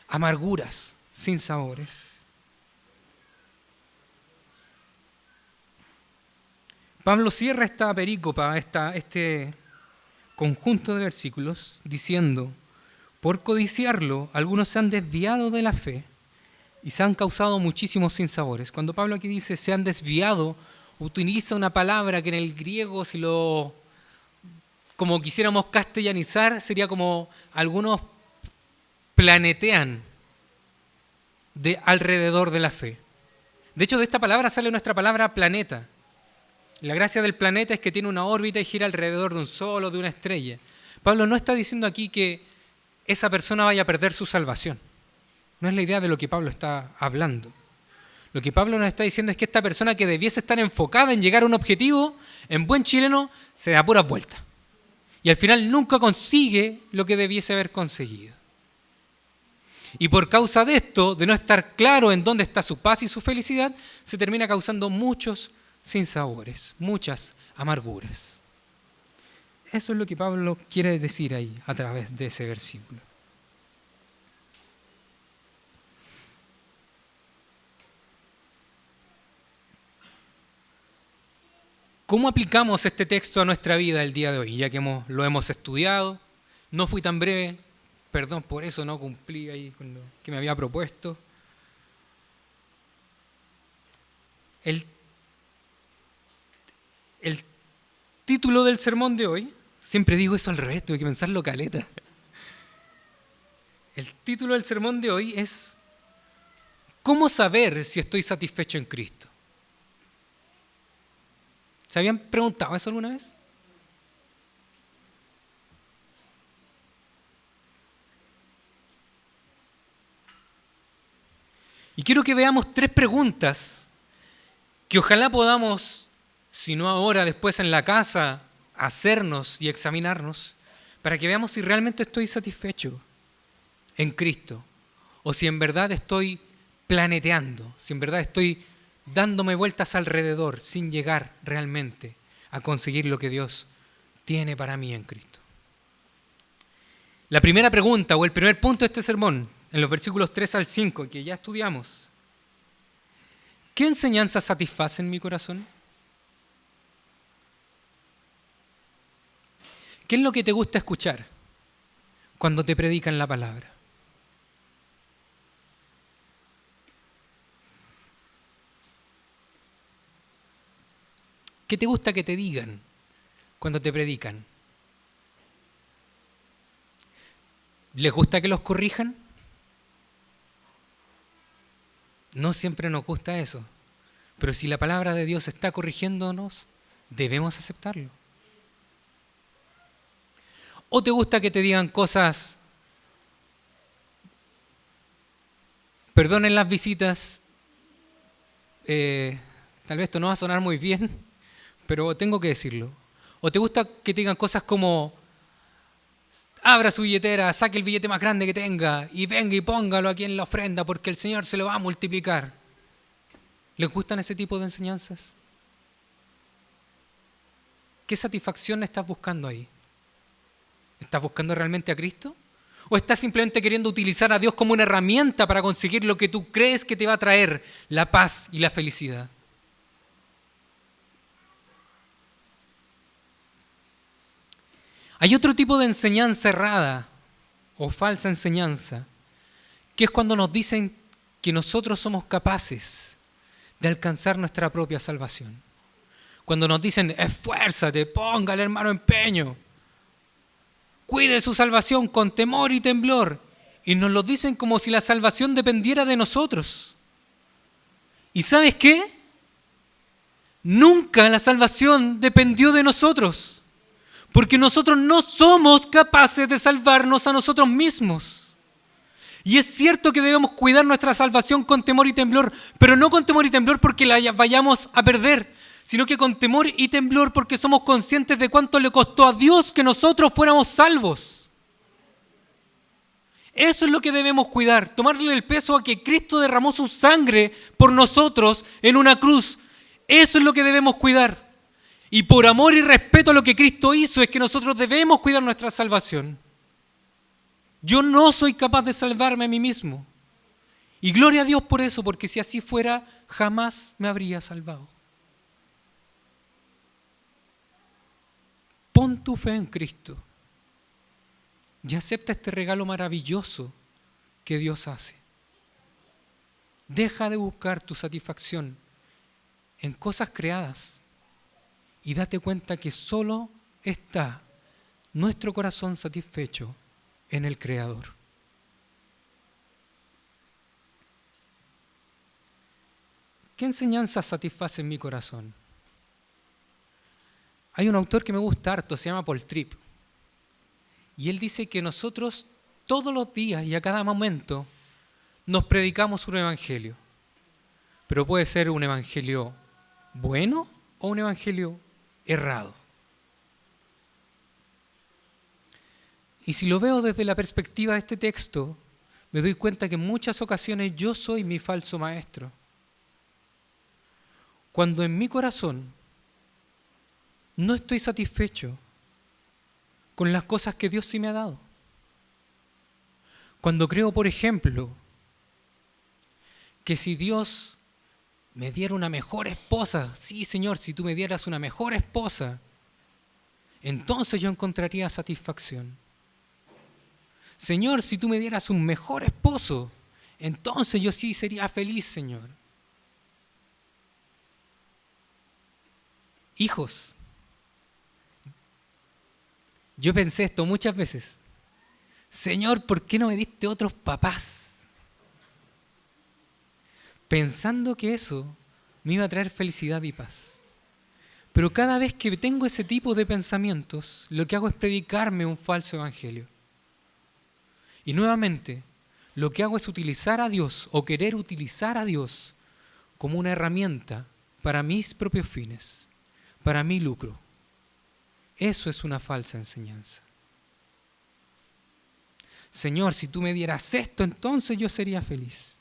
[SPEAKER 2] amarguras, sinsabores. Pablo cierra esta perícopa, este conjunto de versículos diciendo: por codiciarlo, algunos se han desviado de la fe y se han causado muchísimos sinsabores. Cuando Pablo aquí dice se han desviado, utiliza una palabra que en el griego, si lo como quisiéramos castellanizar, sería como algunos planetean de alrededor de la fe. De hecho, de esta palabra sale nuestra palabra planeta. La gracia del planeta es que tiene una órbita y gira alrededor de un sol o de una estrella. Pablo no está diciendo aquí que esa persona vaya a perder su salvación. No es la idea de lo que Pablo está hablando. Lo que Pablo nos está diciendo es que esta persona que debiese estar enfocada en llegar a un objetivo, en buen chileno, se da puras vueltas. Y al final nunca consigue lo que debiese haber conseguido. Y por causa de esto, de no estar claro en dónde está su paz y su felicidad, se termina causando muchos sinsabores, muchas amarguras. Eso es lo que Pablo quiere decir ahí a través de ese versículo. ¿Cómo aplicamos este texto a nuestra vida el día de hoy? Ya que lo hemos estudiado, no fui tan breve, perdón por eso, no cumplí ahí con lo que me había propuesto. El título del sermón de hoy, siempre digo eso al revés, tuve que pensarlo caleta. El título del sermón de hoy es ¿cómo saber si estoy satisfecho en Cristo? ¿Se habían preguntado eso alguna vez? Y quiero que veamos 3 preguntas que ojalá podamos, si no ahora, después en la casa, hacernos y examinarnos, para que veamos si realmente estoy satisfecho en Cristo, o si en verdad estoy planeteando, si en verdad estoy dándome vueltas alrededor sin llegar realmente a conseguir lo que Dios tiene para mí en Cristo. La primera pregunta o el primer punto de este sermón, en los versículos 3 al 5, que ya estudiamos: ¿qué enseñanzas satisfacen mi corazón? ¿Qué es lo que te gusta escuchar cuando te predican la palabra? ¿Qué te gusta que te digan cuando te predican? ¿Les gusta que los corrijan? No siempre nos gusta eso, pero si la palabra de Dios está corrigiéndonos, debemos aceptarlo. ¿O te gusta que te digan cosas, perdonen las visitas, tal vez esto no va a sonar muy bien, pero tengo que decirlo? ¿O te gusta que te digan cosas como, abra su billetera, saque el billete más grande que tenga y venga y póngalo aquí en la ofrenda porque el Señor se lo va a multiplicar? ¿Les gustan ese tipo de enseñanzas? ¿Qué satisfacción estás buscando ahí? ¿Estás buscando realmente a Cristo? ¿O estás simplemente queriendo utilizar a Dios como una herramienta para conseguir lo que tú crees que te va a traer la paz y la felicidad? Hay otro tipo de enseñanza errada o falsa enseñanza, que es cuando nos dicen que nosotros somos capaces de alcanzar nuestra propia salvación. Cuando nos dicen, esfuérzate, póngale hermano empeño, cuide su salvación con temor y temblor. Y nos lo dicen como si la salvación dependiera de nosotros. ¿Y sabes qué? Nunca la salvación dependió de nosotros. Porque nosotros no somos capaces de salvarnos a nosotros mismos. Y es cierto que debemos cuidar nuestra salvación con temor y temblor, pero no con temor y temblor porque la vayamos a perder, sino que con temor y temblor porque somos conscientes de cuánto le costó a Dios que nosotros fuéramos salvos. Eso es lo que debemos cuidar, tomarle el peso a que Cristo derramó su sangre por nosotros en una cruz. Eso es lo que debemos cuidar. Y por amor y respeto a lo que Cristo hizo es que nosotros debemos cuidar nuestra salvación. Yo no soy capaz de salvarme a mí mismo. Y gloria a Dios por eso, porque si así fuera, jamás me habría salvado. Pon tu fe en Cristo y acepta este regalo maravilloso que Dios hace. Deja de buscar tu satisfacción en cosas creadas y date cuenta que solo está nuestro corazón satisfecho en el Creador. ¿Qué enseñanzas satisfacen mi corazón? Hay un autor que me gusta harto, se llama Paul Tripp, y él dice que nosotros todos los días y a cada momento nos predicamos un evangelio, pero puede ser un evangelio bueno o un evangelio errado. Y si lo veo desde la perspectiva de este texto, me doy cuenta que en muchas ocasiones yo soy mi falso maestro. Cuando en mi corazón no estoy satisfecho con las cosas que Dios sí me ha dado. Cuando creo, por ejemplo, que si Dios me diera una mejor esposa, sí, Señor, si tú me dieras una mejor esposa, entonces yo encontraría satisfacción. Señor, si tú me dieras un mejor esposo, entonces yo sí sería feliz, Señor. Hijos, yo pensé esto muchas veces. Señor, ¿por qué no me diste otros papás? Pensando que eso me iba a traer felicidad y paz. Pero cada vez que tengo ese tipo de pensamientos, lo que hago es predicarme un falso evangelio. Y nuevamente, lo que hago es utilizar a Dios o querer utilizar a Dios como una herramienta para mis propios fines, para mi lucro. Eso es una falsa enseñanza. Señor, si tú me dieras esto, entonces yo sería feliz.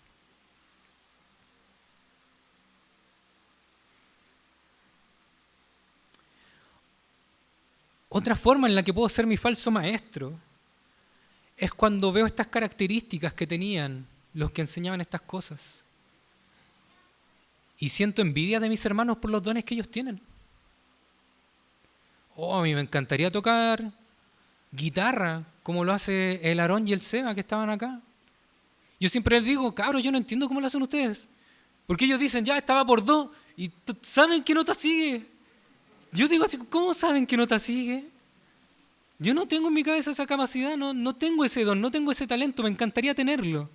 [SPEAKER 2] Otra forma en la que puedo ser mi falso maestro es cuando veo estas características que tenían los que enseñaban estas cosas y siento envidia de mis hermanos por los dones que ellos tienen. Oh, a mí me encantaría tocar guitarra, como lo hace el Aarón y el Seba que estaban acá. Yo siempre les digo, cabros, yo no entiendo cómo lo hacen ustedes. Porque ellos dicen, ya, estaba por do, y ¿saben qué nota sigue? Yo digo así, ¿cómo saben qué nota sigue? Yo no tengo en mi cabeza esa capacidad, no tengo ese don, no tengo ese talento, me encantaría tenerlo.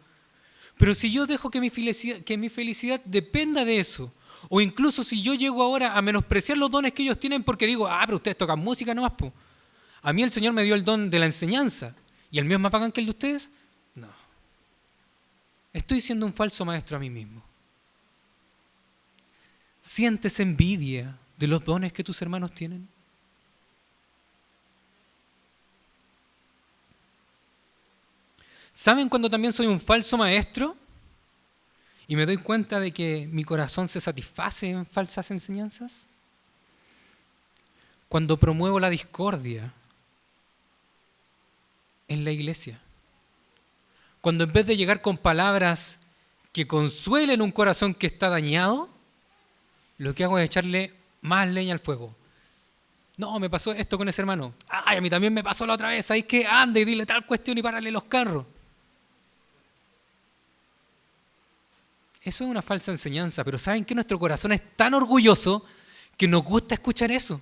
[SPEAKER 2] Pero si yo dejo que mi felicidad dependa de eso, o incluso si yo llego ahora a menospreciar los dones que ellos tienen porque digo, pero ustedes tocan música nomás, po. A mí el Señor me dio el don de la enseñanza, ¿y el mío es más bacán que el de ustedes? No. Estoy siendo un falso maestro a mí mismo. ¿Sientes envidia de los dones que tus hermanos tienen? ¿Saben cuando también soy un falso maestro? Y me doy cuenta de que mi corazón se satisface en falsas enseñanzas. Cuando promuevo la discordia en la iglesia. Cuando en vez de llegar con palabras que consuelen un corazón que está dañado, lo que hago es echarle más leña al fuego. No, me pasó esto con ese hermano. Ay, a mí también me pasó la otra vez. ¿Sabes qué? Ande y dile tal cuestión y párale los carros. Eso es una falsa enseñanza, pero ¿saben que nuestro corazón es tan orgulloso que nos gusta escuchar eso?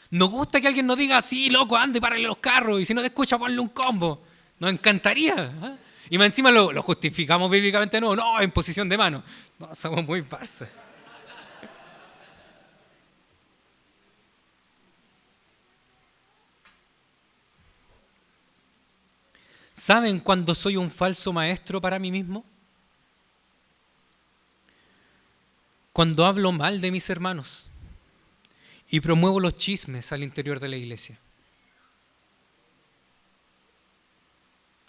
[SPEAKER 2] Nos gusta que alguien nos diga, sí, loco, ande, párale los carros, y si no te escucha, ponle un combo. Nos encantaría. ¿Eh? Y más encima lo justificamos bíblicamente, no, en posición de mano. No, somos muy farsas. ¿Saben cuándo soy un falso maestro para mí mismo? Cuando hablo mal de mis hermanos y promuevo los chismes al interior de la iglesia.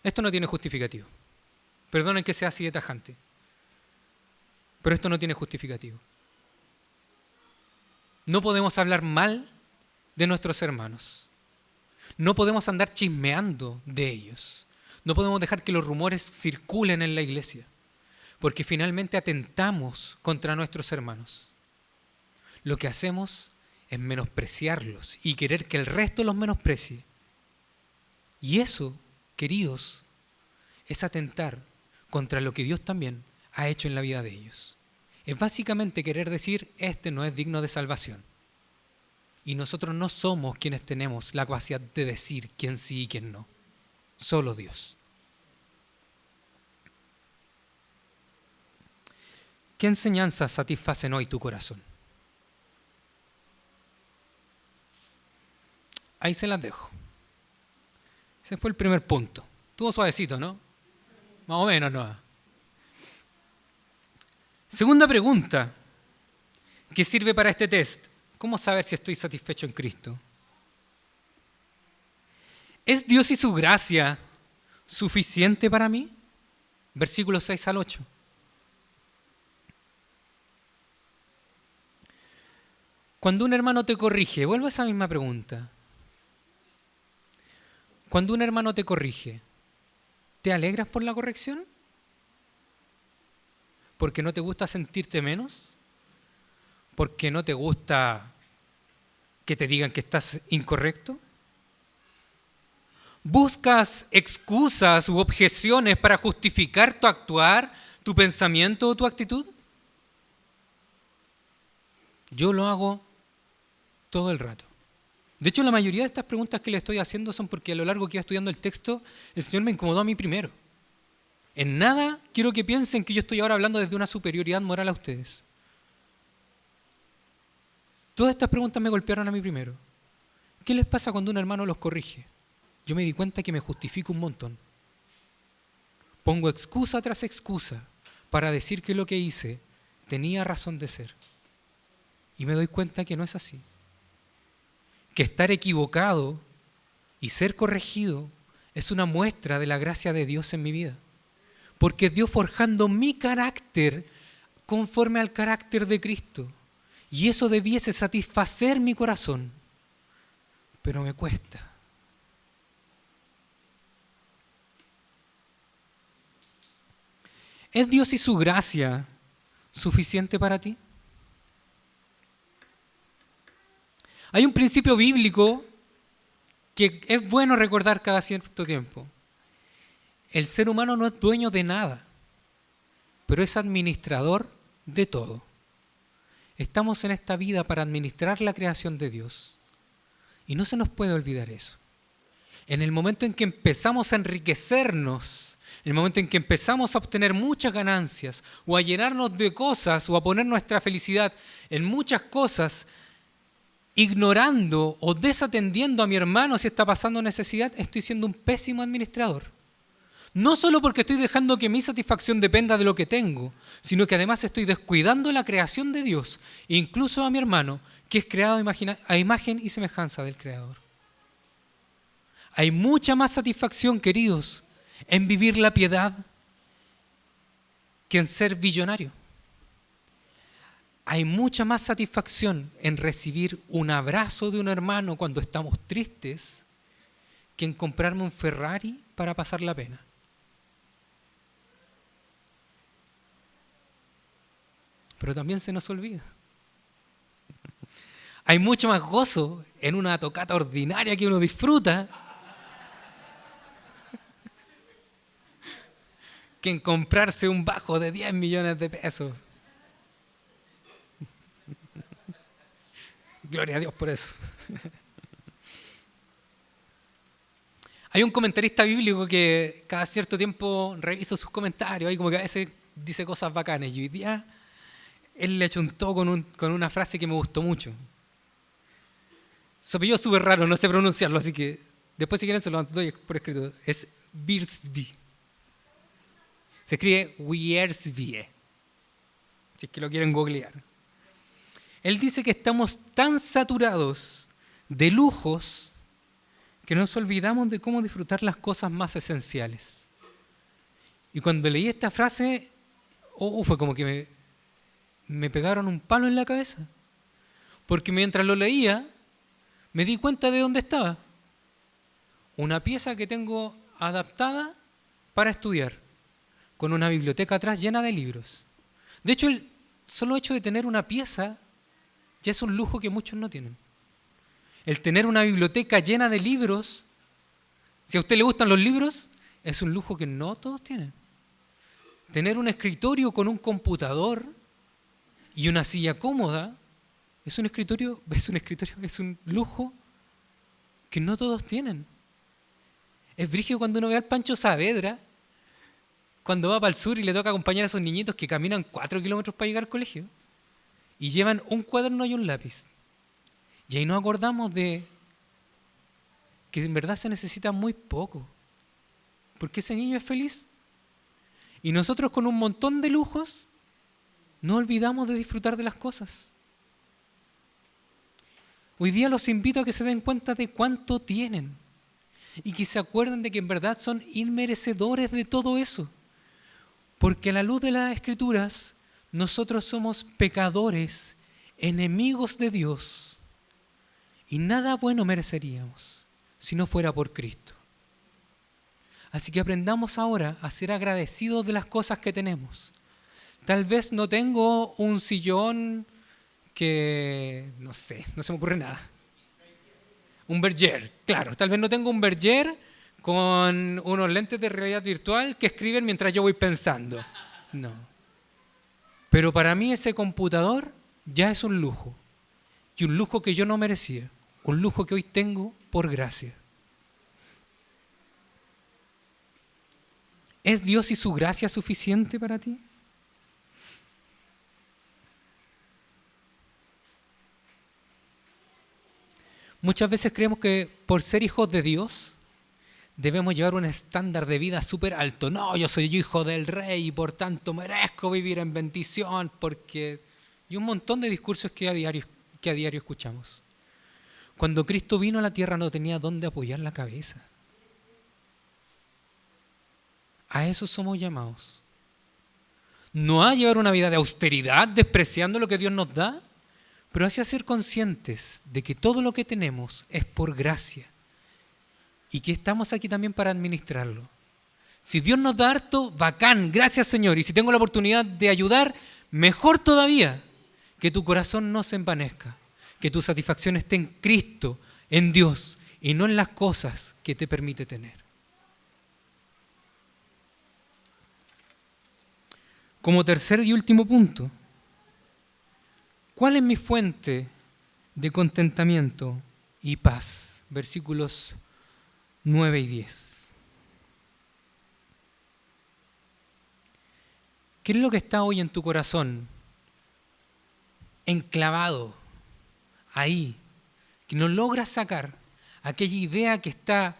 [SPEAKER 2] Esto no tiene justificativo. Perdonen que sea así de tajante, pero esto no tiene justificativo. No podemos hablar mal de nuestros hermanos. No podemos andar chismeando de ellos. No podemos dejar que los rumores circulen en la iglesia, porque finalmente atentamos contra nuestros hermanos. Lo que hacemos es menospreciarlos y querer que el resto los menosprecie. Y eso, queridos, es atentar contra lo que Dios también ha hecho en la vida de ellos. Es básicamente querer decir, este no es digno de salvación. Y nosotros no somos quienes tenemos la capacidad de decir quién sí y quién no. Solo Dios. ¿Qué enseñanzas satisfacen hoy tu corazón? Ahí se las dejo. Ese fue el primer punto. Estuvo suavecito, ¿no? Más o menos, ¿no? Segunda pregunta que sirve para este test. ¿Cómo saber si estoy satisfecho en Cristo? ¿Es Dios y su gracia suficiente para mí? Versículos 6 al 8. Cuando un hermano te corrige, vuelvo a esa misma pregunta. Cuando un hermano te corrige, ¿te alegras por la corrección? ¿Porque no te gusta sentirte menos? ¿Porque no te gusta que te digan que estás incorrecto? ¿Buscas excusas u objeciones para justificar tu actuar, tu pensamiento o tu actitud? Yo lo hago todo el rato. De hecho, la mayoría de estas preguntas que le estoy haciendo son porque a lo largo que iba estudiando el texto, el Señor me incomodó a mí primero. En nada quiero que piensen que yo estoy ahora hablando desde una superioridad moral a ustedes. Todas estas preguntas me golpearon a mí primero. ¿Qué les pasa cuando un hermano los corrige? Yo me di cuenta que me justifico un montón. Pongo excusa tras excusa para decir que lo que hice tenía razón de ser. Y me doy cuenta que no es así. Que estar equivocado y ser corregido es una muestra de la gracia de Dios en mi vida. Porque Dios forjando mi carácter conforme al carácter de Cristo. Y eso debiese satisfacer mi corazón. Pero me cuesta. ¿Es Dios y su gracia suficiente para ti? Hay un principio bíblico que es bueno recordar cada cierto tiempo. El ser humano no es dueño de nada, pero es administrador de todo. Estamos en esta vida para administrar la creación de Dios. Y no se nos puede olvidar eso. En el momento en que empezamos a enriquecernos, en el momento en que empezamos a obtener muchas ganancias, o a llenarnos de cosas, o a poner nuestra felicidad en muchas cosas, ignorando o desatendiendo a mi hermano si está pasando necesidad, estoy siendo un pésimo administrador. No solo porque estoy dejando que mi satisfacción dependa de lo que tengo, sino que además estoy descuidando la creación de Dios, e incluso a mi hermano, que es creado a imagen y semejanza del Creador. Hay mucha más satisfacción, queridos, en vivir la piedad que en ser billonario. Hay mucha más satisfacción en recibir un abrazo de un hermano cuando estamos tristes que en comprarme un Ferrari para pasar la pena. Pero también se nos olvida. Hay mucho más gozo en una tocata ordinaria que uno disfruta que en comprarse un bajo de 10 millones de pesos. Gloria a Dios por eso. Hay un comentarista bíblico que cada cierto tiempo reviso sus comentarios y como que a veces dice cosas bacanas. Y hoy día él le chuntó con una frase que me gustó mucho. Su apellido es súper raro, no sé pronunciarlo, así que después si quieren se lo doy por escrito. Es Wiersbe. Se escribe Wiersbe, si es que lo quieren googlear. Él dice que estamos tan saturados de lujos que nos olvidamos de cómo disfrutar las cosas más esenciales. Y cuando leí esta frase, fue como que me pegaron un palo en la cabeza. Porque mientras lo leía, me di cuenta de dónde estaba. Una pieza que tengo adaptada para estudiar, con una biblioteca atrás llena de libros. De hecho, el solo hecho de tener una pieza ya es un lujo que muchos no tienen. El tener una biblioteca llena de libros Si a usted le gustan los libros, es un lujo que no todos tienen. Tener un escritorio con un computador y una silla cómoda es un lujo que no todos tienen. Es brígido cuando uno ve al Pancho Saavedra, cuando va para el sur y le toca acompañar a esos niñitos que caminan 4 kilómetros para llegar al colegio y llevan un cuaderno y un lápiz. Y ahí nos acordamos de que en verdad se necesita muy poco, porque ese niño es feliz. Y nosotros con un montón de lujos no olvidamos de disfrutar de las cosas. Hoy día los invito a que se den cuenta de cuánto tienen y que se acuerden de que en verdad son inmerecedores de todo eso. Porque a la luz de las Escrituras, nosotros somos pecadores, enemigos de Dios, y nada bueno mereceríamos si no fuera por Cristo. Así que aprendamos ahora a ser agradecidos de las cosas que tenemos. Tal vez no tengo un sillón que, no sé, no se me ocurre nada. Un Berger, claro, tal vez no tengo un Berger con unos lentes de realidad virtual que escriben mientras yo voy pensando. No. Pero para mí ese computador ya es un lujo. Y un lujo que yo no merecía. Un lujo que hoy tengo por gracia. ¿Es Dios y su gracia suficiente para ti? Muchas veces creemos que por ser hijos de Dios debemos llevar un estándar de vida súper alto. No, yo soy hijo del rey y por tanto merezco vivir en bendición porque... Y un montón de discursos que a diario escuchamos. Cuando Cristo vino a la tierra no tenía dónde apoyar la cabeza. A eso somos llamados. No a llevar una vida de austeridad, despreciando lo que Dios nos da, pero hacia ser conscientes de que todo lo que tenemos es por gracia y que estamos aquí también para administrarlo. Si Dios nos da harto, bacán, gracias Señor. Y si tengo la oportunidad de ayudar, mejor todavía. Que tu corazón no se envanezca, que tu satisfacción esté en Cristo, en Dios y no en las cosas que te permite tener. Como tercer y último punto, ¿cuál es mi fuente de contentamiento y paz? Versículos 9 y 10. ¿Qué es lo que está hoy en tu corazón? Enclavado ahí, que no logras sacar aquella idea que está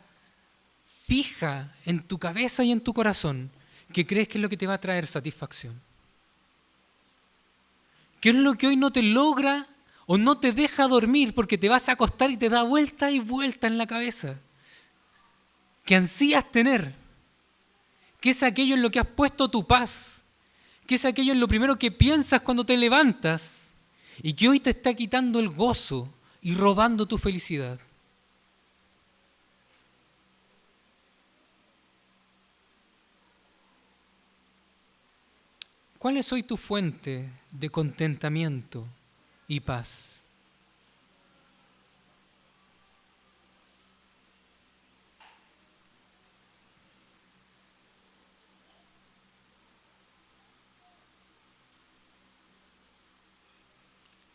[SPEAKER 2] fija en tu cabeza y en tu corazón, que crees que es lo que te va a traer satisfacción. ¿Qué es lo que hoy no te logra o no te deja dormir porque te vas a acostar y te da vuelta y vuelta en la cabeza? ¿Qué ansías tener? ¿Qué es aquello en lo que has puesto tu paz? ¿Qué es aquello en lo primero que piensas cuando te levantas? Y que hoy te está quitando el gozo y robando tu felicidad. ¿Cuál es hoy tu fuente de contentamiento y paz?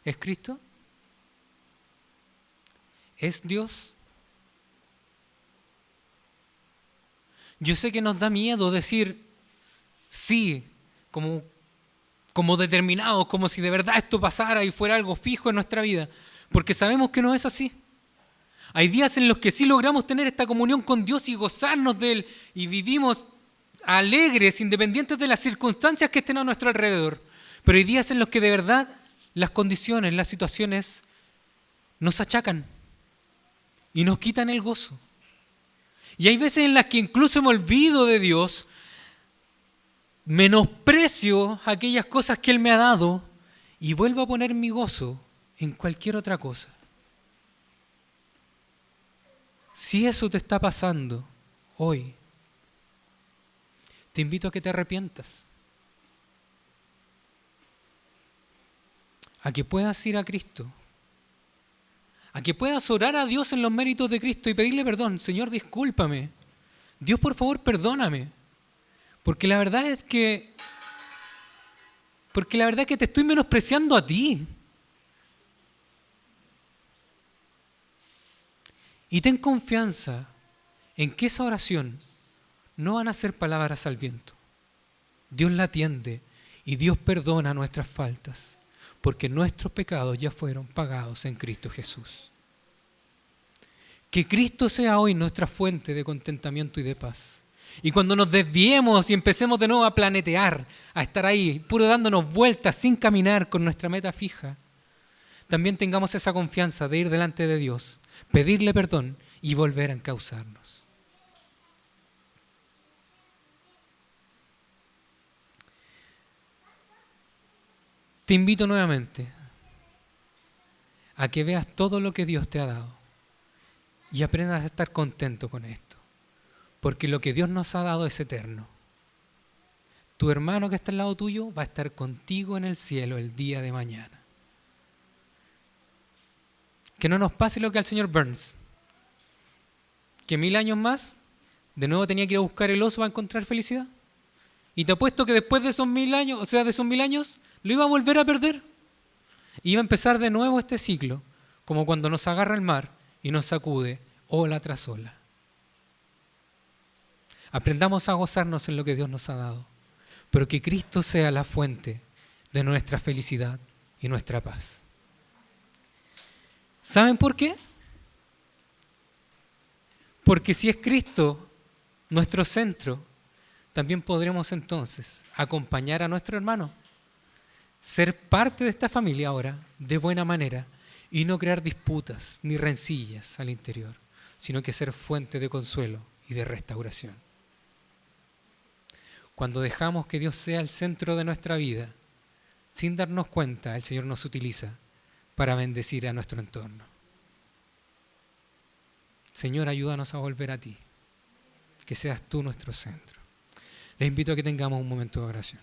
[SPEAKER 2] ¿Es Cristo? ¿Es Dios? Yo sé que nos da miedo decir sí, como determinados, como si de verdad esto pasara y fuera algo fijo en nuestra vida, porque sabemos que no es así. Hay días en los que sí logramos tener esta comunión con Dios y gozarnos de Él y vivimos alegres, independientes de las circunstancias que estén a nuestro alrededor. Pero hay días en los que de verdad las condiciones, las situaciones nos achacan y nos quitan el gozo. Y hay veces en las que incluso me olvido de Dios, menosprecio aquellas cosas que Él me ha dado y vuelvo a poner mi gozo en cualquier otra cosa. Si eso te está pasando hoy, te invito a que te arrepientas. A que puedas ir a Cristo. A que puedas orar a Dios en los méritos de Cristo y pedirle perdón. Señor, discúlpame. Dios, por favor, perdóname. Porque la verdad es que te estoy menospreciando a ti. Y ten confianza en que esa oración no van a ser palabras al viento. Dios la atiende y Dios perdona nuestras faltas, porque nuestros pecados ya fueron pagados en Cristo Jesús. Que Cristo sea hoy nuestra fuente de contentamiento y de paz. Y cuando nos desviemos y empecemos de nuevo a planetear, a estar ahí, puro dándonos vueltas sin caminar con nuestra meta fija, también tengamos esa confianza de ir delante de Dios, pedirle perdón y volver a encauzarnos. Te invito nuevamente a que veas todo lo que Dios te ha dado y aprendas a estar contento con esto, porque lo que Dios nos ha dado es eterno. Tu hermano que está al lado tuyo va a estar contigo en el cielo el día de mañana. Que no nos pase lo que al señor Burns, que 1000 años más, de nuevo tenía que ir a buscar el oso para encontrar felicidad. Y te apuesto que después de esos 1000 años, lo iba a volver a perder. Iba a empezar de nuevo este ciclo, como cuando nos agarra el mar y nos sacude ola tras ola. Aprendamos a gozarnos en lo que Dios nos ha dado, pero que Cristo sea la fuente de nuestra felicidad y nuestra paz. ¿Saben por qué? Porque si es Cristo nuestro centro, también podremos entonces acompañar a nuestro hermano, ser parte de esta familia ahora de buena manera y no crear disputas ni rencillas al interior, sino que ser fuente de consuelo y de restauración. Cuando dejamos que Dios sea el centro de nuestra vida, sin darnos cuenta, el Señor nos utiliza para bendecir a nuestro entorno. Señor, ayúdanos a volver a ti, que seas tú nuestro centro. Les invito a que tengamos un momento de oración.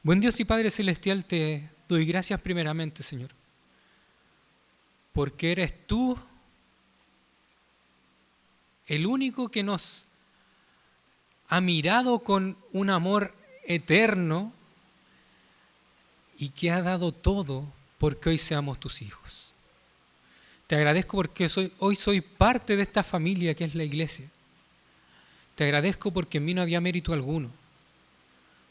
[SPEAKER 2] Buen Dios y Padre Celestial, te doy gracias primeramente, Señor, porque eres tú el único que nos ha mirado con un amor eterno y que ha dado todo porque hoy seamos tus hijos. Te agradezco porque hoy soy parte de esta familia que es la iglesia. Te agradezco porque en mí no había mérito alguno,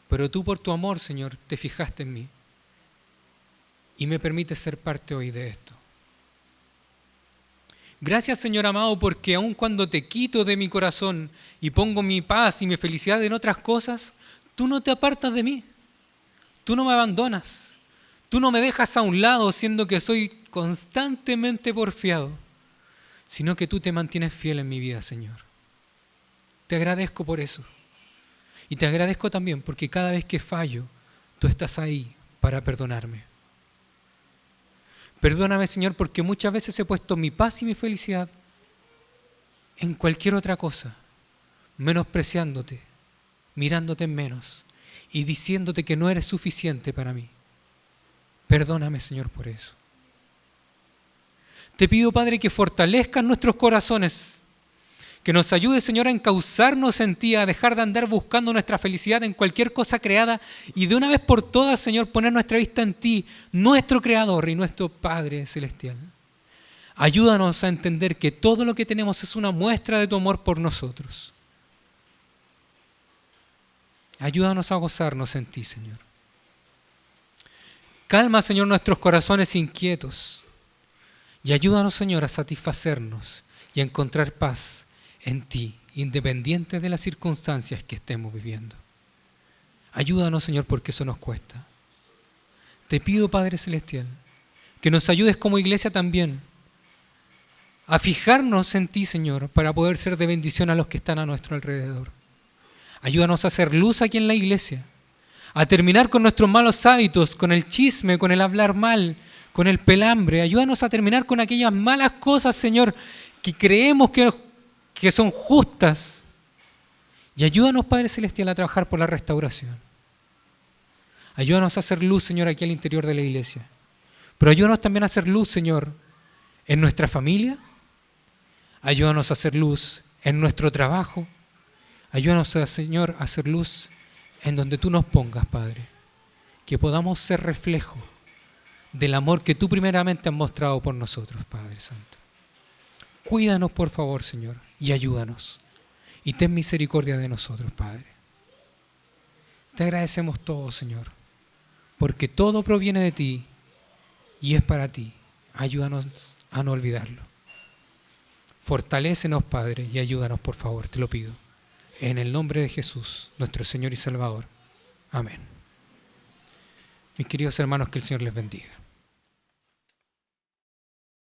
[SPEAKER 2] pero tú por tu amor, Señor, te fijaste en mí y me permites ser parte hoy de esto. Gracias, Señor amado, porque aun cuando te quito de mi corazón y pongo mi paz y mi felicidad en otras cosas, tú no te apartas de mí. Tú no me abandonas. Tú no me dejas a un lado siendo que soy constantemente porfiado, sino que tú te mantienes fiel en mi vida, Señor. Te agradezco por eso. Y te agradezco también porque cada vez que fallo, tú estás ahí para perdonarme. Perdóname, Señor, porque muchas veces he puesto mi paz y mi felicidad en cualquier otra cosa, menospreciándote, mirándote en menos y diciéndote que no eres suficiente para mí. Perdóname, Señor, por eso. Te pido, Padre, que fortalezcas nuestros corazones, que nos ayudes, Señor, a encauzarnos en ti, a dejar de andar buscando nuestra felicidad en cualquier cosa creada y de una vez por todas, Señor, poner nuestra vista en ti, nuestro Creador y nuestro Padre Celestial. Ayúdanos a entender que todo lo que tenemos es una muestra de tu amor por nosotros. Ayúdanos a gozarnos en ti, Señor. Calma, Señor, nuestros corazones inquietos y ayúdanos, Señor, a satisfacernos y a encontrar paz en ti, independiente de las circunstancias que estemos viviendo. Ayúdanos, Señor, porque eso nos cuesta. Te pido, Padre Celestial, que nos ayudes como iglesia también a fijarnos en ti, Señor, para poder ser de bendición a los que están a nuestro alrededor. Ayúdanos a hacer luz aquí en la iglesia, a terminar con nuestros malos hábitos, con el chisme, con el hablar mal, con el pelambre. Ayúdanos a terminar con aquellas malas cosas, Señor, que creemos que son justas. Y ayúdanos, Padre Celestial, a trabajar por la restauración. Ayúdanos a hacer luz, Señor, aquí al interior de la iglesia. Pero ayúdanos también a hacer luz, Señor, en nuestra familia. Ayúdanos a hacer luz en nuestro trabajo. Ayúdanos, Señor, a hacer luz en donde tú nos pongas, Padre. Que podamos ser reflejo del amor que tú primeramente has mostrado por nosotros, Padre Santo. Cuídanos, por favor, Señor, y ayúdanos. Y ten misericordia de nosotros, Padre. Te agradecemos todo, Señor, porque todo proviene de ti y es para ti. Ayúdanos a no olvidarlo. Fortalécenos, Padre, y ayúdanos, por favor, te lo pido. En el nombre de Jesús, nuestro Señor y Salvador. Amén. Mis queridos hermanos, que el Señor les bendiga.